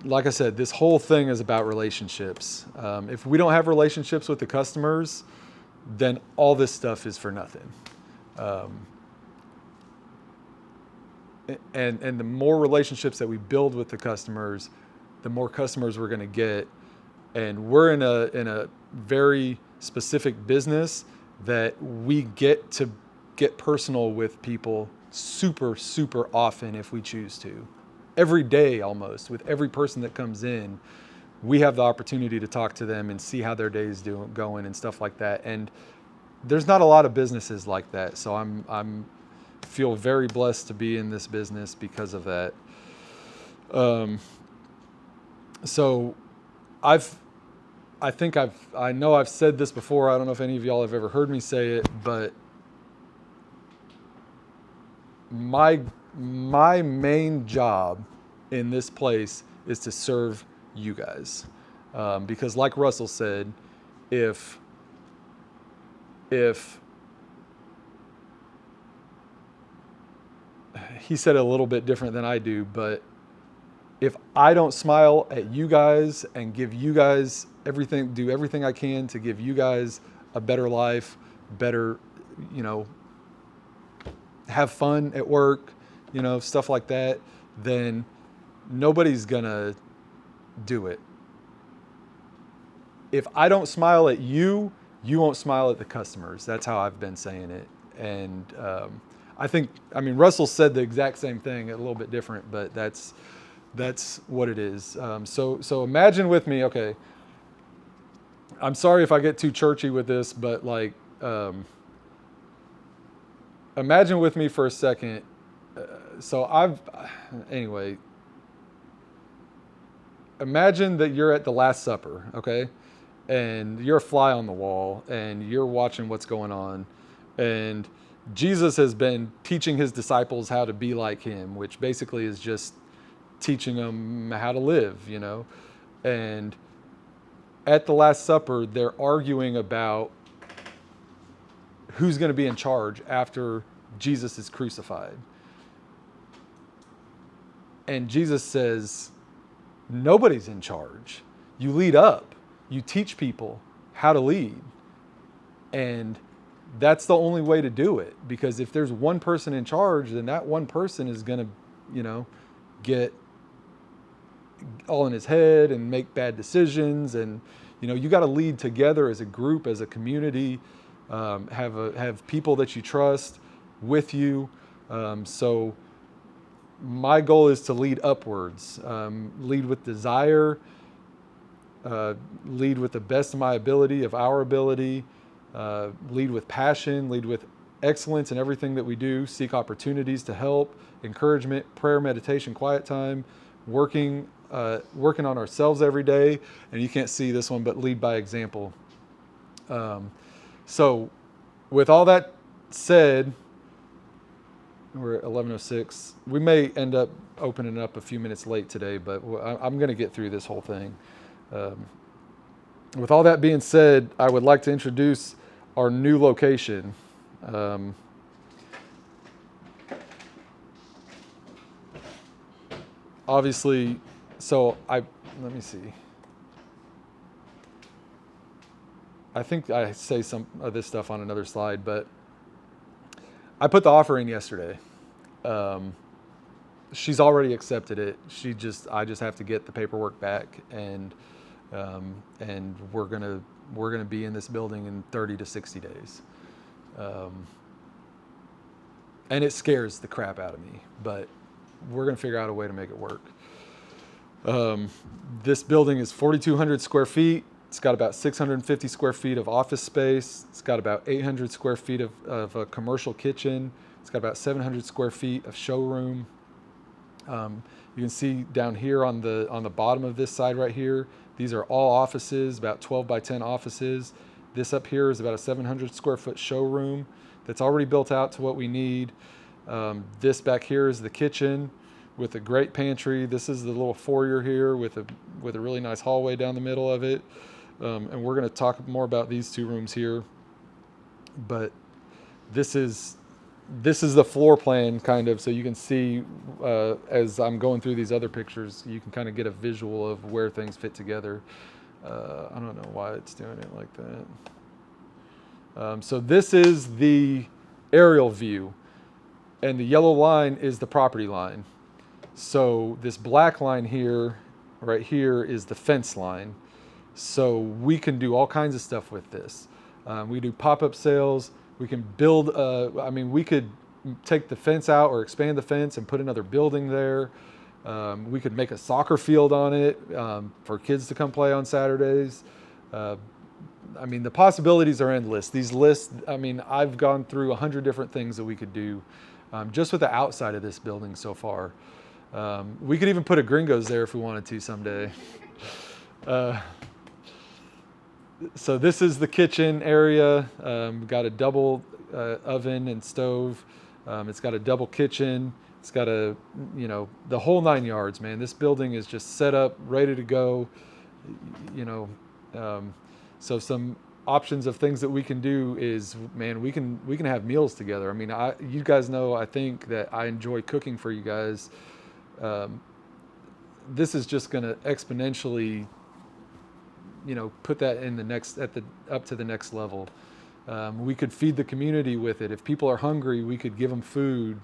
Like I said, this whole thing is about relationships. If we don't have relationships with the customers, then all this stuff is for nothing. And the more relationships that we build with the customers, the more customers we're going to get. And we're in a very specific business that we get to get personal with people super, super often if we choose to. Every day almost, with every person that comes in, we have the opportunity to talk to them and see how their day is going and stuff like that. And there's not a lot of businesses like that. So I'm feel very blessed to be in this business because of that. So I know I've said this before. I don't know if any of y'all have ever heard me say it, but my main job in this place is to serve you guys. Because like Russell said, if he said it a little bit different than I do, but if I don't smile at you guys and give you guys everything, do everything I can to give you guys a better life, better, have fun at work, stuff like that, then nobody's gonna do it. If I don't smile at you, you won't smile at the customers. That's how I've been saying it. And Russell said the exact same thing, a little bit different, but that's what it is. So imagine with me, okay, I'm sorry if I get too churchy with this, but imagine with me for a second. Imagine that you're at the Last Supper, okay? And you're a fly on the wall and you're watching what's going on. And Jesus has been teaching his disciples how to be like him, which basically is just teaching them how to live, And at the Last Supper, they're arguing about who's going to be in charge after Jesus is crucified. And Jesus says, nobody's in charge. You lead up. You teach people how to lead. And that's the only way to do it. Because if there's one person in charge, then that one person is going to, get all in his head and make bad decisions. And, you got to lead together as a group, as a community, have people that you trust with you. So my goal is to lead upwards, lead with desire, lead with the best of my ability, of our ability, lead with passion, lead with excellence in everything that we do, seek opportunities to help, encouragement, prayer, meditation, quiet time, working on ourselves every day. And you can't see this one, but lead by example. So with all that said, we're at 11:06. We may end up opening up a few minutes late today, but I'm going to get through this whole thing. With all that being said, I would like to introduce our new location. Obviously, let me see. I think I say some of this stuff on another slide, but I put the offer in yesterday. She's already accepted it. I just have to get the paperwork back, and we're gonna be in this building in 30 to 60 days. And it scares the crap out of me, but we're gonna figure out a way to make it work. This building is 4,200 square feet. It's got about 650 square feet of office space. It's got about 800 square feet of a commercial kitchen. It's got about 700 square feet of showroom. You can see down here on the bottom of this side right here, these are all offices, about 12 by 10 offices. This up here is about a 700 square foot showroom that's already built out to what we need. This back here is the kitchen with a great pantry. This is the little foyer here with a really nice hallway down the middle of it. And we're going to talk more about these two rooms here. But this is the floor plan kind of, so you can see as I'm going through these other pictures, you can kind of get a visual of where things fit together. I don't know why it's doing it like that. So this is the aerial view, and the yellow line is the property line. So this black line here, right here, is the fence line. So we can do all kinds of stuff with this. We do pop-up sales. We can build, we could take the fence out or expand the fence and put another building there. We could make a soccer field on it for kids to come play on Saturdays. The possibilities are endless. These lists, I've gone through 100 different things that we could do just with the outside of this building so far. We could even put a Gringo's there if we wanted to someday. So this is the kitchen area. Got a double oven and stove. It's got a double kitchen. It's got the whole 9 yards, man. This building is just set up, ready to go. So some options of things that we can do is, man, we can have meals together. You guys know, I think that I enjoy cooking for you guys. This is just going to exponentially, put that in up to the next level. We could feed the community with it. If people are hungry, we could give them food.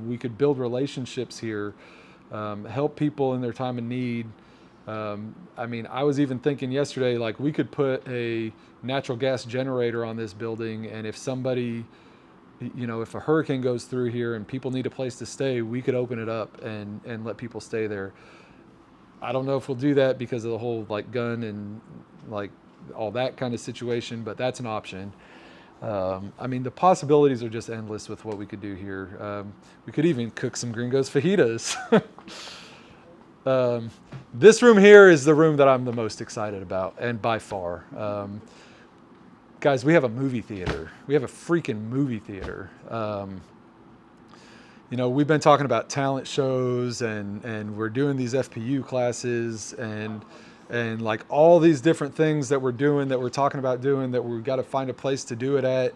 We could build relationships here, help people in their time of need. I was even thinking yesterday, like we could put a natural gas generator on this building, and if somebody, if a hurricane goes through here and people need a place to stay, we could open it up and let people stay there. I don't know if we'll do that because of the whole gun and all that kind of situation, but that's an option. The possibilities are just endless with what we could do here. We could even cook some Gringo's fajitas. This room here is the room that I'm the most excited about, and by far. Guys, we have a movie theater. We have a freaking movie theater. We've been talking about talent shows, and we're doing these FPU classes, and all these different things that we're doing, that we're talking about doing, that we've got to find a place to do it at,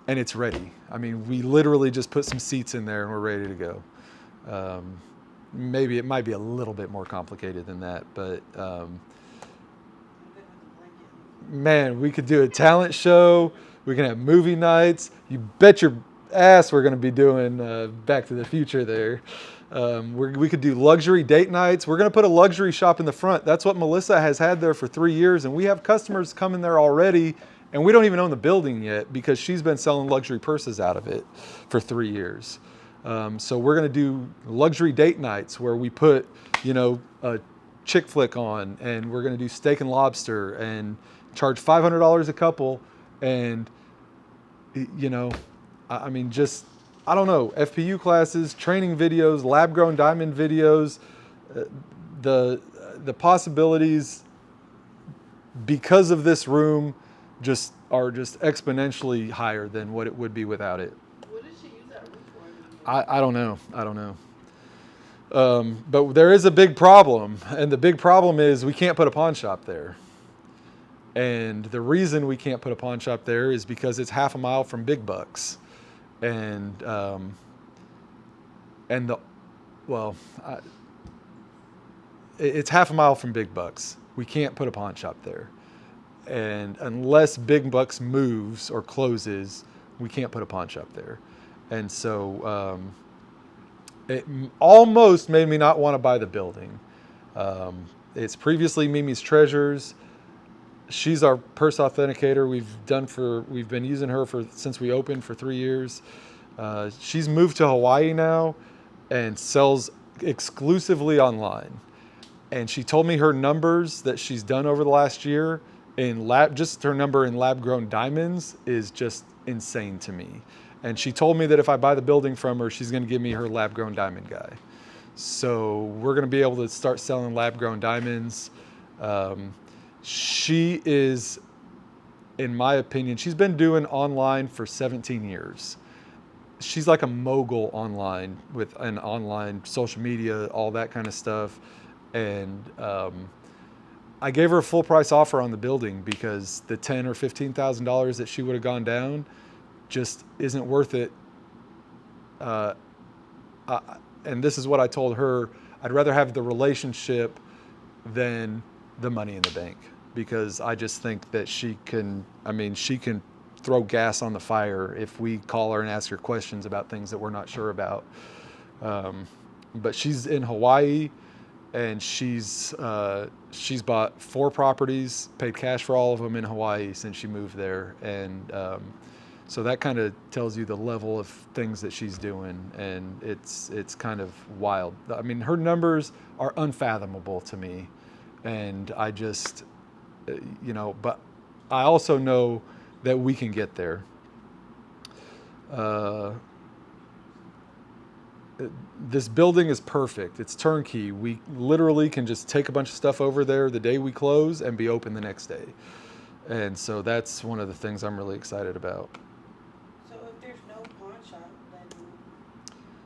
and it's ready. We literally just put some seats in there and we're ready to go. Maybe it might be a little bit more complicated than that, but man, we could do a talent show. We can have movie nights. You bet your ass we're going to be doing Back to the Future there. We could do luxury date nights. We're going to put a luxury shop in the front. That's what Melissa has had there for 3 years, and we have customers coming there already, and we don't even own the building yet because she's been selling luxury purses out of it for 3 years. So we're going to do luxury date nights where we put, a chick flick on, and we're going to do steak and lobster and charge $500 a couple. And, I don't know, FPU classes, training videos, lab grown diamond videos, the possibilities because of this room are just exponentially higher than what it would be without it. What did she use that room for? I don't know. But there is a big problem, and the big problem is we can't put a pawn shop there. And the reason we can't put a pawn shop there is because it's half a mile from Big Bucks. It's half a mile from Big Bucks. We can't put a pawn shop there. And unless Big Bucks moves or closes, we can't put a pawn shop there. And so it almost made me not want to buy the building. It's previously Mimi's Treasures. She's our purse authenticator. We've been using her since we opened for 3 years. She's moved to Hawaii now and sells exclusively online. And she told me her numbers that she's done over the last year just her number in lab grown diamonds is just insane to me. And she told me that if I buy the building from her, she's going to give me her lab grown diamond guy. So we're going to be able to start selling lab grown diamonds. She is, in my opinion, she's been doing online for 17 years. She's like a mogul online with an online social media, all that kind of stuff. And I gave her a full price offer on the building because the $10,000 or $15,000 that she would have gone down just isn't worth it. And this is what I told her. I'd rather have the relationship than the money in the bank, because I just think that she can throw gas on the fire if we call her and ask her questions about things that we're not sure about. But she's in Hawaii, and she's bought 4 properties, paid cash for all of them in Hawaii since she moved there. And so that kind of tells you the level of things that she's doing, and it's kind of wild. I mean, her numbers are unfathomable to me, and I just, but I also know that we can get there. This building is perfect. It's turnkey. We literally can just take a bunch of stuff over there the day we close and be open the next day. And so that's one of the things I'm really excited about. So if there's no pawn shop, then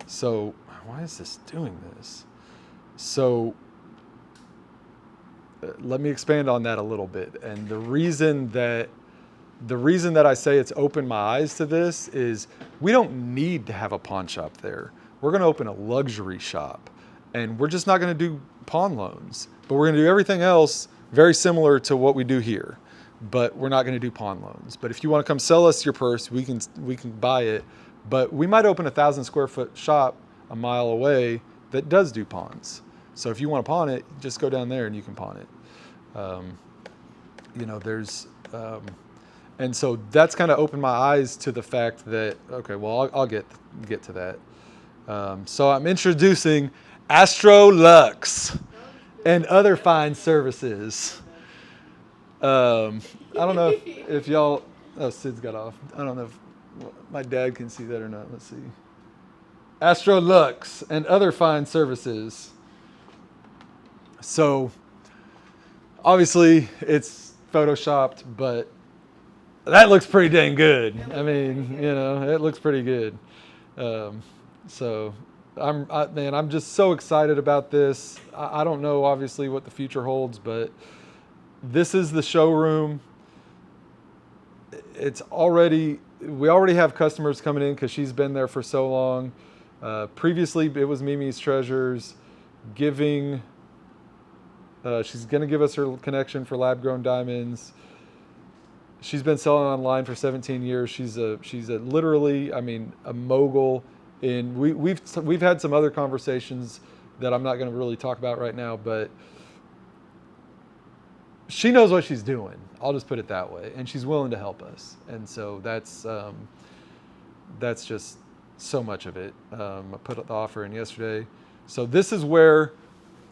So why is this doing this? So let me expand on that a little bit. And the reason that I say it's opened my eyes to this is we don't need to have a pawn shop there. We're going to open a luxury shop, and we're just not going to do pawn loans, but we're going to do everything else very similar to what we do here, but we're not going to do pawn loans. But if you want to come sell us your purse, we can buy it, but we might open a 1,000 square foot shop a mile away that does do pawns. So if you want to pawn it, just go down there and you can pawn it. And so that's kind of opened my eyes to the fact that, okay, well, I'll get to that. So I'm introducing Astro Lux and other fine services. I don't know if y'all, Sid's got off. I don't know if my dad can see that or not. Let's see. Astro Lux and other fine services. So obviously it's photoshopped, but that looks pretty dang good. I mean, it looks pretty good. So I'm just so excited about this. I don't know obviously what the future holds, but this is the showroom. We already have customers coming in because she's been there for so long. Previously it was Mimi's Treasures she's going to give us her connection for lab grown diamonds. She's been selling online for 17 years. She's literally, a mogul. And we've had some other conversations that I'm not going to really talk about right now, but she knows what she's doing. I'll just put it that way. And she's willing to help us. And so that's just so much of it. I put the offer in yesterday. So this is where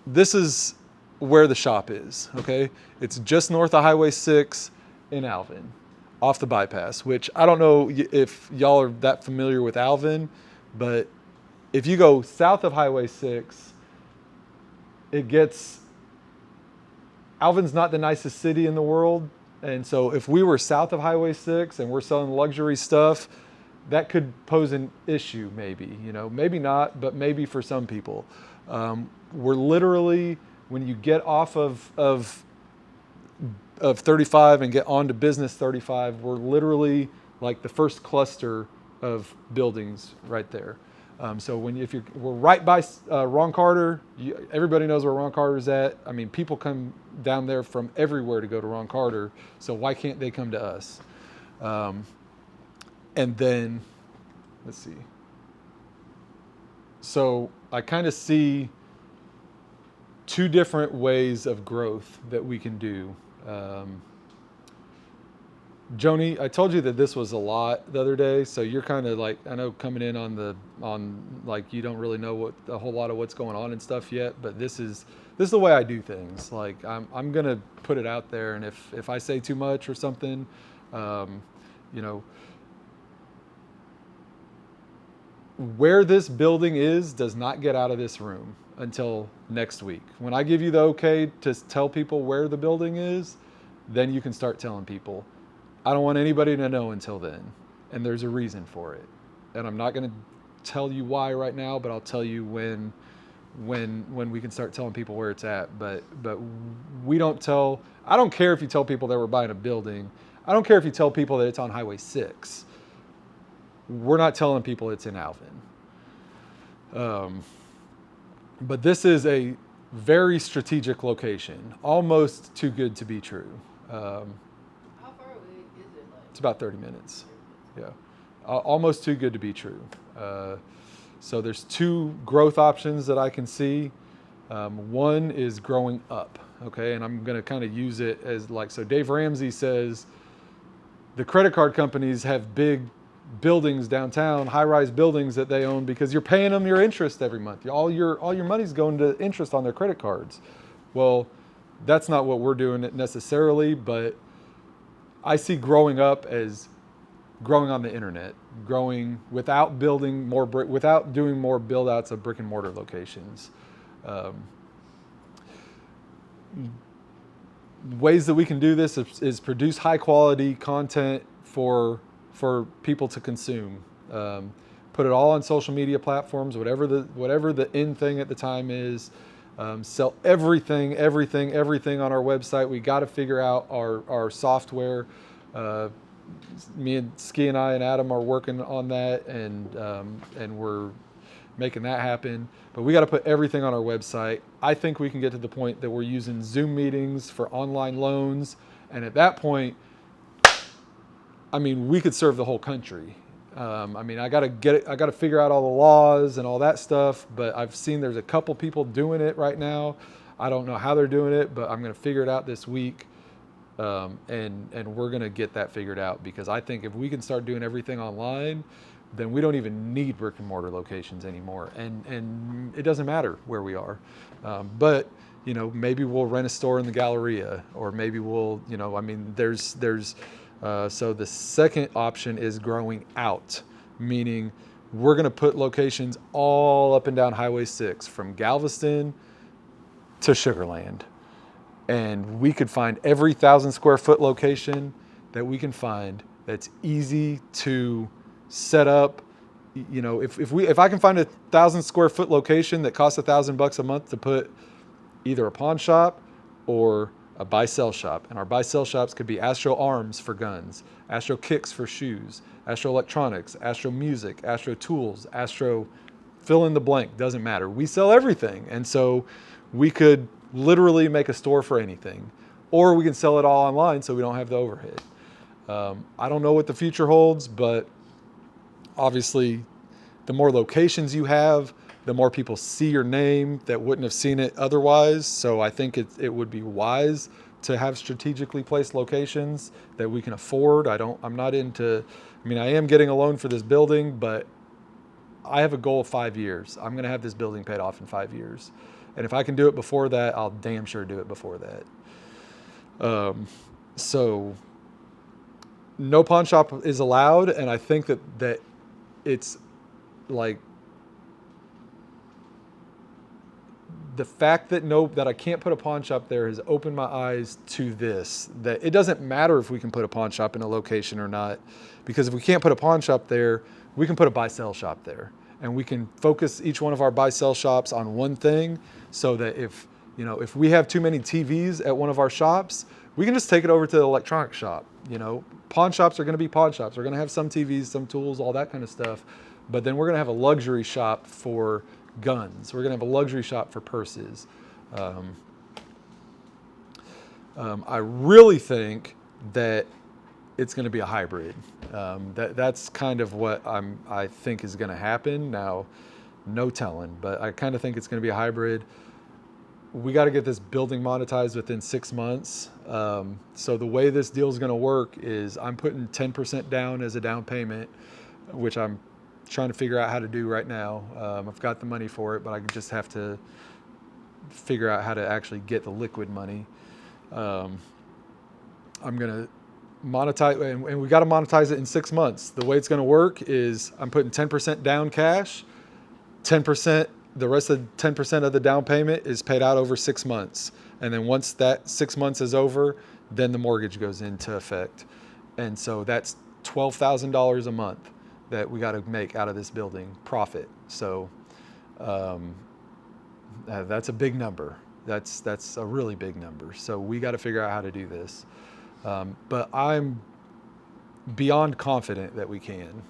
the shop is. Okay, it's just north of Highway 6 in Alvin, off the bypass. Which I don't know if y'all are that familiar with Alvin. But if you go south of Highway 6, Alvin's not the nicest city in the world. And so if we were south of Highway 6 and we're selling luxury stuff, that could pose an issue maybe, maybe not, but maybe for some people. We're literally, when you get off of 35 and get onto Business 35, we're literally like the first cluster of buildings right there. So we're right by Ron Carter. Everybody knows where Ron Carter's at. I mean, people come down there from everywhere to go to Ron Carter. So why can't they come to us? And then, let's see. So I kind of see two different ways of growth that we can do. Joni, I told you that this was a lot the other day, so you're kind of like, I know coming in on like you don't really know a whole lot of what's going on and stuff yet, but this is the way I do things. Like I'm gonna put it out there, and if I say too much or something, where this building is does not get out of this room until next week. When I give you the okay to tell people where the building is, then you can start telling people. I don't want anybody to know until then, and there's a reason for it. And I'm not going to tell you why right now, but I'll tell you when we can start telling people where it's at. But we don't tell. I don't care if you tell people that we're buying a building. I don't care if you tell people that it's on Highway 6. We're not telling people it's in Alvin. But this is a very strategic location, almost too good to be true. How far away is it? Like? It's about 30 minutes. Yeah, almost too good to be true. So there's two growth options that I can see. One is growing up, okay? And I'm gonna kind of use it as like, so Dave Ramsey says the credit card companies have big buildings downtown, high-rise buildings that they own because you're paying them your interest every month. All your money's going to interest on their credit cards. Well, that's not what we're doing necessarily, but I see growing up as growing on the internet, growing without building more without doing more build outs of brick and mortar locations. Ways that we can do this is produce high quality content for people to consume. Put it all on social media platforms, whatever the in thing at the time is. Sell everything on our website. We got to figure out our software. Me and Ski and I and Adam are working on that, and we're making that happen. But we got to put everything on our website. I think we can get to the point that we're using Zoom meetings for online loans, and at that point, I mean, we could serve the whole country. I got to figure out all the laws and all that stuff, but I've seen there's a couple people doing it right now. I don't know how they're doing it, but I'm going to figure it out this week. And we're going to get that figured out, because I think if we can start doing everything online, then we don't even need brick and mortar locations anymore. And it doesn't matter where we are. But maybe we'll rent a store in the Galleria, or maybe we'll, so the second option is growing out, meaning we're going to put locations all up and down Highway 6 from Galveston to Sugar Land. And we could find every 1,000 square foot location that we can find that's easy to set up. If I can find a 1,000 square foot location that costs $1,000 a month to put either a pawn shop or a buy-sell shop, and our buy-sell shops could be Astro Arms for guns, Astro Kicks for shoes, Astro Electronics, Astro Music, Astro Tools, Astro fill in the blank, doesn't matter. We sell everything, and so we could literally make a store for anything, or we can sell it all online so we don't have the overhead. I don't know what the future holds, but obviously the more locations you have, the more people see your name that wouldn't have seen it otherwise. So I think it would be wise to have strategically placed locations that we can afford. I am getting a loan for this building, but I have a goal of 5 years. I'm going to have this building paid off in 5 years. And if I can do it before that, I'll damn sure do it before that. So no pawn shop is allowed. And I think that it's like, the fact that I can't put a pawn shop there has opened my eyes to this, that it doesn't matter if we can put a pawn shop in a location or not, because if we can't put a pawn shop there, we can put a buy-sell shop there, and we can focus each one of our buy-sell shops on one thing, so that if we have too many TVs at one of our shops, we can just take it over to the electronics shop. Pawn shops are going to be pawn shops. They're going to have some TVs, some tools, all that kind of stuff. But then we're going to have a luxury shop for guns. We're going to have a luxury shop for purses. I really think that it's going to be a hybrid. That's kind of what I think is going to happen. Now, no telling, but I kind of think it's going to be a hybrid. We got to get this building monetized within 6 months. So the way this deal is going to work is I'm putting 10% down as a down payment, which I'm trying to figure out how to do right now. I've got the money for it, but I just have to figure out how to actually get the liquid money. I'm going to monetize, and we got to monetize it in 6 months. The way it's going to work is I'm putting 10% down cash, 10%, the rest of 10% of the down payment is paid out over 6 months. And then once that 6 months is over, then the mortgage goes into effect. And so that's $12,000 a month that we got to make out of this building profit. So that's a big number. That's a really big number. So we got to figure out how to do this. But I'm beyond confident that we can.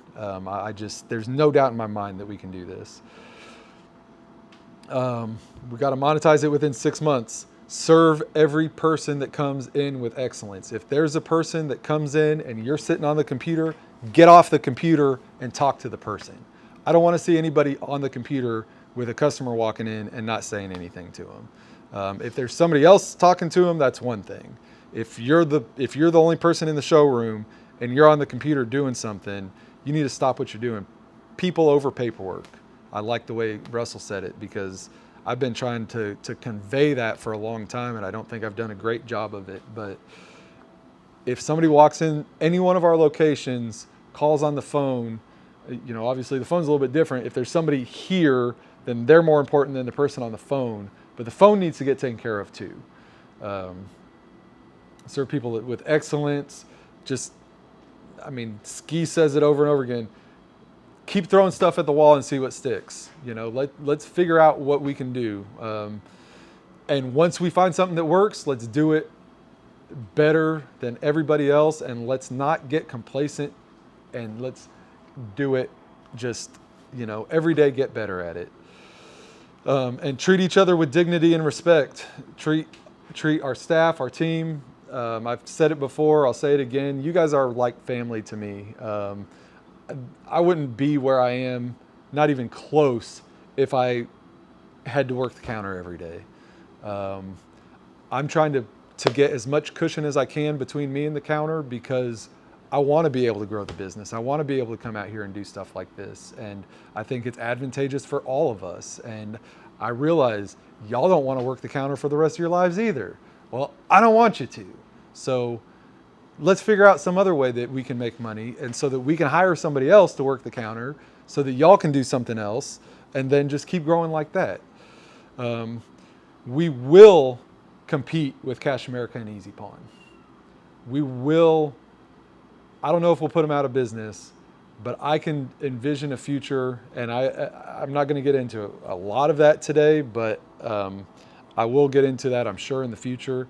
There's no doubt in my mind that we can do this. We got to monetize it within 6 months. Serve every person that comes in with excellence. If there's a person that comes in and you're sitting on the computer, get off the computer and talk to the person. I don't want to see anybody on the computer with a customer walking in and not saying anything to them. If there's somebody else talking to them, that's one thing. If you're the only person in the showroom and you're on the computer doing something, you need to stop what you're doing. People over paperwork. I like the way Russell said it because I've been trying to convey that for a long time, and I don't think I've done a great job of it. But if somebody walks in any one of our locations, calls on the phone, obviously the phone's a little bit different. If there's somebody here, then they're more important than the person on the phone. But the phone needs to get taken care of too. Serve people with excellence. Ski says it over and over again. Keep throwing stuff at the wall and see what sticks. Let's figure out what we can do. And once we find something that works, let's do it better than everybody else. And let's not get complacent, and let's do it just, every day get better at it. And treat each other with dignity and respect. Treat our staff, our team. I've said it before, I'll say it again. You guys are like family to me. I wouldn't be where I am, not even close, if I had to work the counter every day. I'm trying to get as much cushion as I can between me and the counter because I want to be able to grow the business. I want to be able to come out here and do stuff like this. And I think it's advantageous for all of us. And I realize y'all don't want to work the counter for the rest of your lives either. Well, I don't want you to. So let's figure out some other way that we can make money, and so that we can hire somebody else to work the counter so that y'all can do something else, and then just keep growing like that. We will compete with Cash America and Easy Pawn. We will. I don't know if we'll put them out of business, but I can envision a future, and I'm not going to get into a lot of that today, but I will get into that, I'm sure, in the future.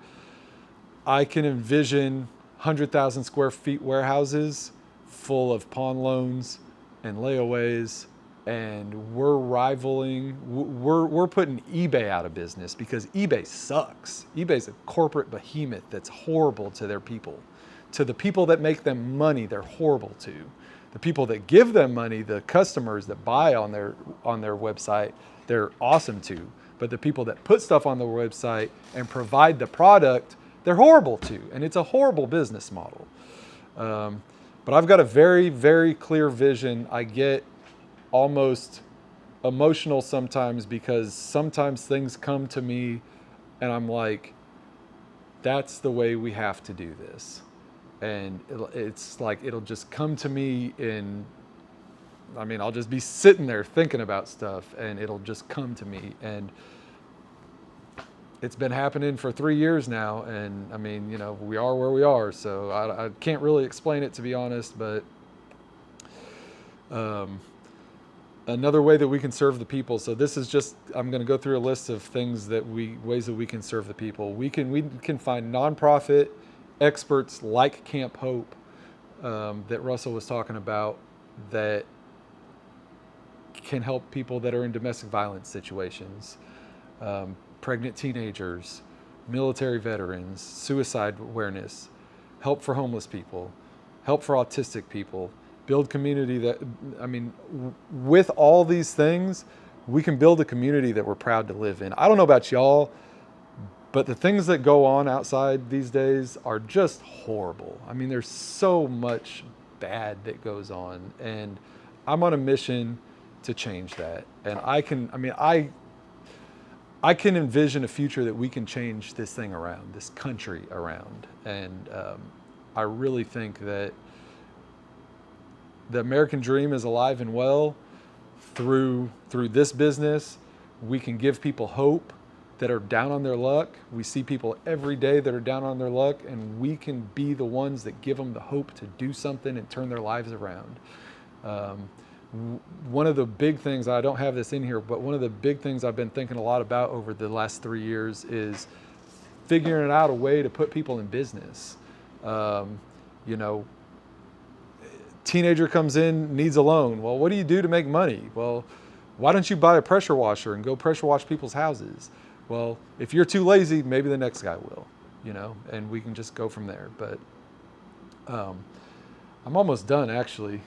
I can envision 100,000 square feet warehouses full of pawn loans and layaways, and we're putting eBay out of business because eBay sucks. eBay's a corporate behemoth that's horrible to their people. To the people that make them money, they're horrible to. The people that give them money, the customers that buy on their website, they're awesome to. But the people that put stuff on their website and provide the product, they're horrible to. And it's a horrible business model. But I've got a very, very clear vision. I get almost emotional sometimes because sometimes things come to me and I'm like, that's the way we have to do this. And it's like, it'll just come to me I'll just be sitting there thinking about stuff and it'll just come to me. And it's been happening for 3 years now. And we are where we are. So I can't really explain it, to be honest, but another way that we can serve the people. So this is just, I'm going to go through a list of ways that we can serve the people. We can find nonprofit experts like Camp Hope that Russell was talking about that can help people that are in domestic violence situations, pregnant teenagers, military veterans, suicide awareness, help for homeless people, help for autistic people, build community that, with all these things, we can build a community that we're proud to live in. I don't know about y'all, but the things that go on outside these days are just horrible. There's so much bad that goes on, and I'm on a mission to change that. And I can envision a future that we can change this thing around, this country around. And I really think that the American dream is alive and well through this business. We can give people hope that are down on their luck. We see people every day that are down on their luck, and we can be the ones that give them the hope to do something and turn their lives around. One of the big things, I don't have this in here, but one of the big things I've been thinking a lot about over the last 3 years is figuring out a way to put people in business. Teenager comes in, needs a loan. Well, what do you do to make money? Well, why don't you buy a pressure washer and go pressure wash people's houses? Well, if you're too lazy, maybe the next guy will, and we can just go from there. But I'm almost done, actually.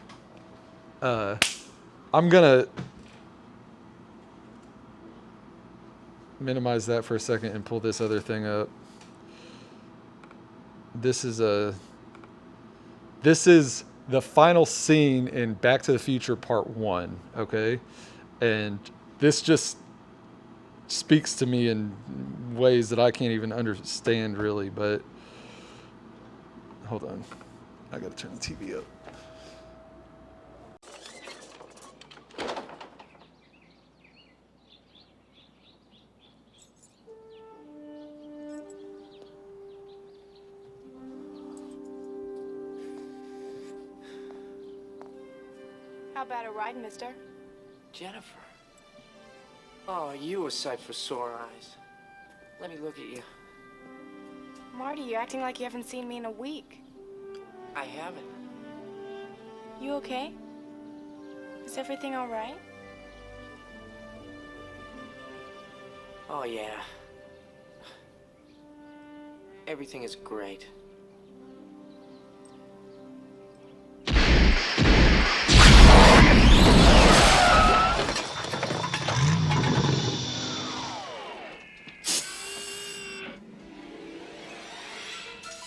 I'm gonna minimize that for a second and pull this other thing up. This is the final scene in Back to the Future Part 1, okay? And this just speaks to me in ways that I can't even understand, really, but hold on. I gotta turn the TV up. How about a ride, mister? Jennifer. Oh, you a sight for sore eyes. Let me look at you. Marty, you're acting like you haven't seen me in a week. I haven't. You okay? Is everything all right? Oh, yeah. Everything is great.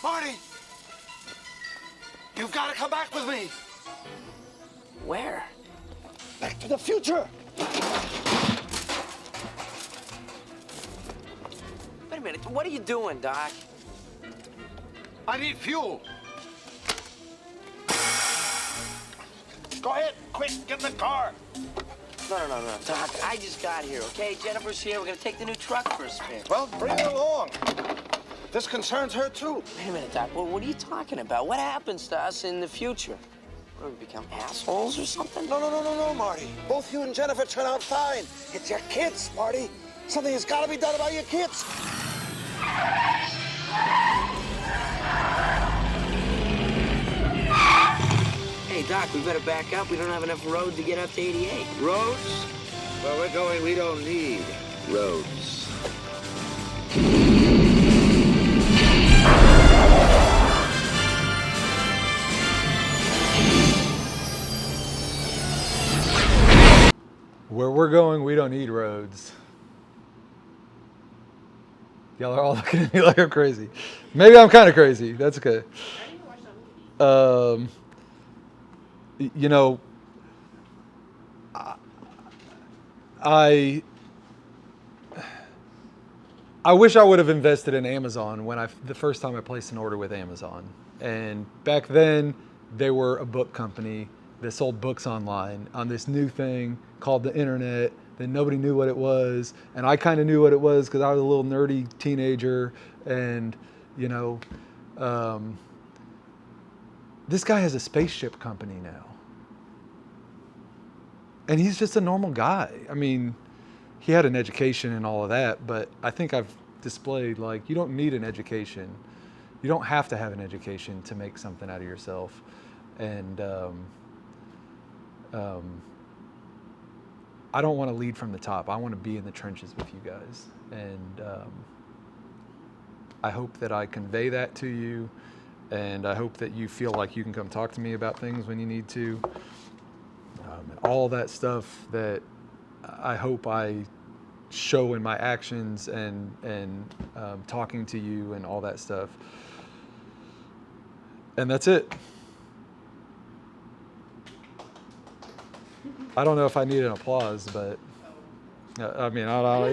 Marty! You've got to come back with me! Where? Back to the future! Wait a minute, what are you doing, Doc? I need fuel! Go ahead, quick, get in the car! No, Doc, I just got here, okay? Jennifer's here, we're gonna take the new truck for a spin. Well, bring her along. This concerns her, too. Wait a minute, Doc, what are you talking about? What happens to us in the future? What, we become assholes or something? No, Marty. Both you and Jennifer turn out fine. It's your kids, Marty. Something has got to be done about your kids. Hey, Doc, we better back up. We don't have enough road to get up to 88. Roads? Where we're going, we don't need roads. Where we're going, we don't need roads. Y'all are all looking at me like I'm crazy. Maybe I'm kind of crazy. That's okay. You know, I wish I would have invested in Amazon the first time I placed an order with Amazon. And back then, they were a book company that sold books online on this new thing called the internet that nobody knew what it was. And I kind of knew what it was because I was a little nerdy teenager. And, you know, this guy has a spaceship company now. And he's just a normal guy. I mean, he had an education and all of that, but I think I've displayed, like, you don't need an education. You don't have to have an education to make something out of yourself. And I don't want to lead from the top. I want to be in the trenches with you guys. And I hope that I convey that to you. And I hope that you feel like you can come talk to me about things when you need to. And all that stuff that I hope I show in my actions and talking to you and all that stuff. And that's it. I don't know if I need an applause, but I mean, I don't know.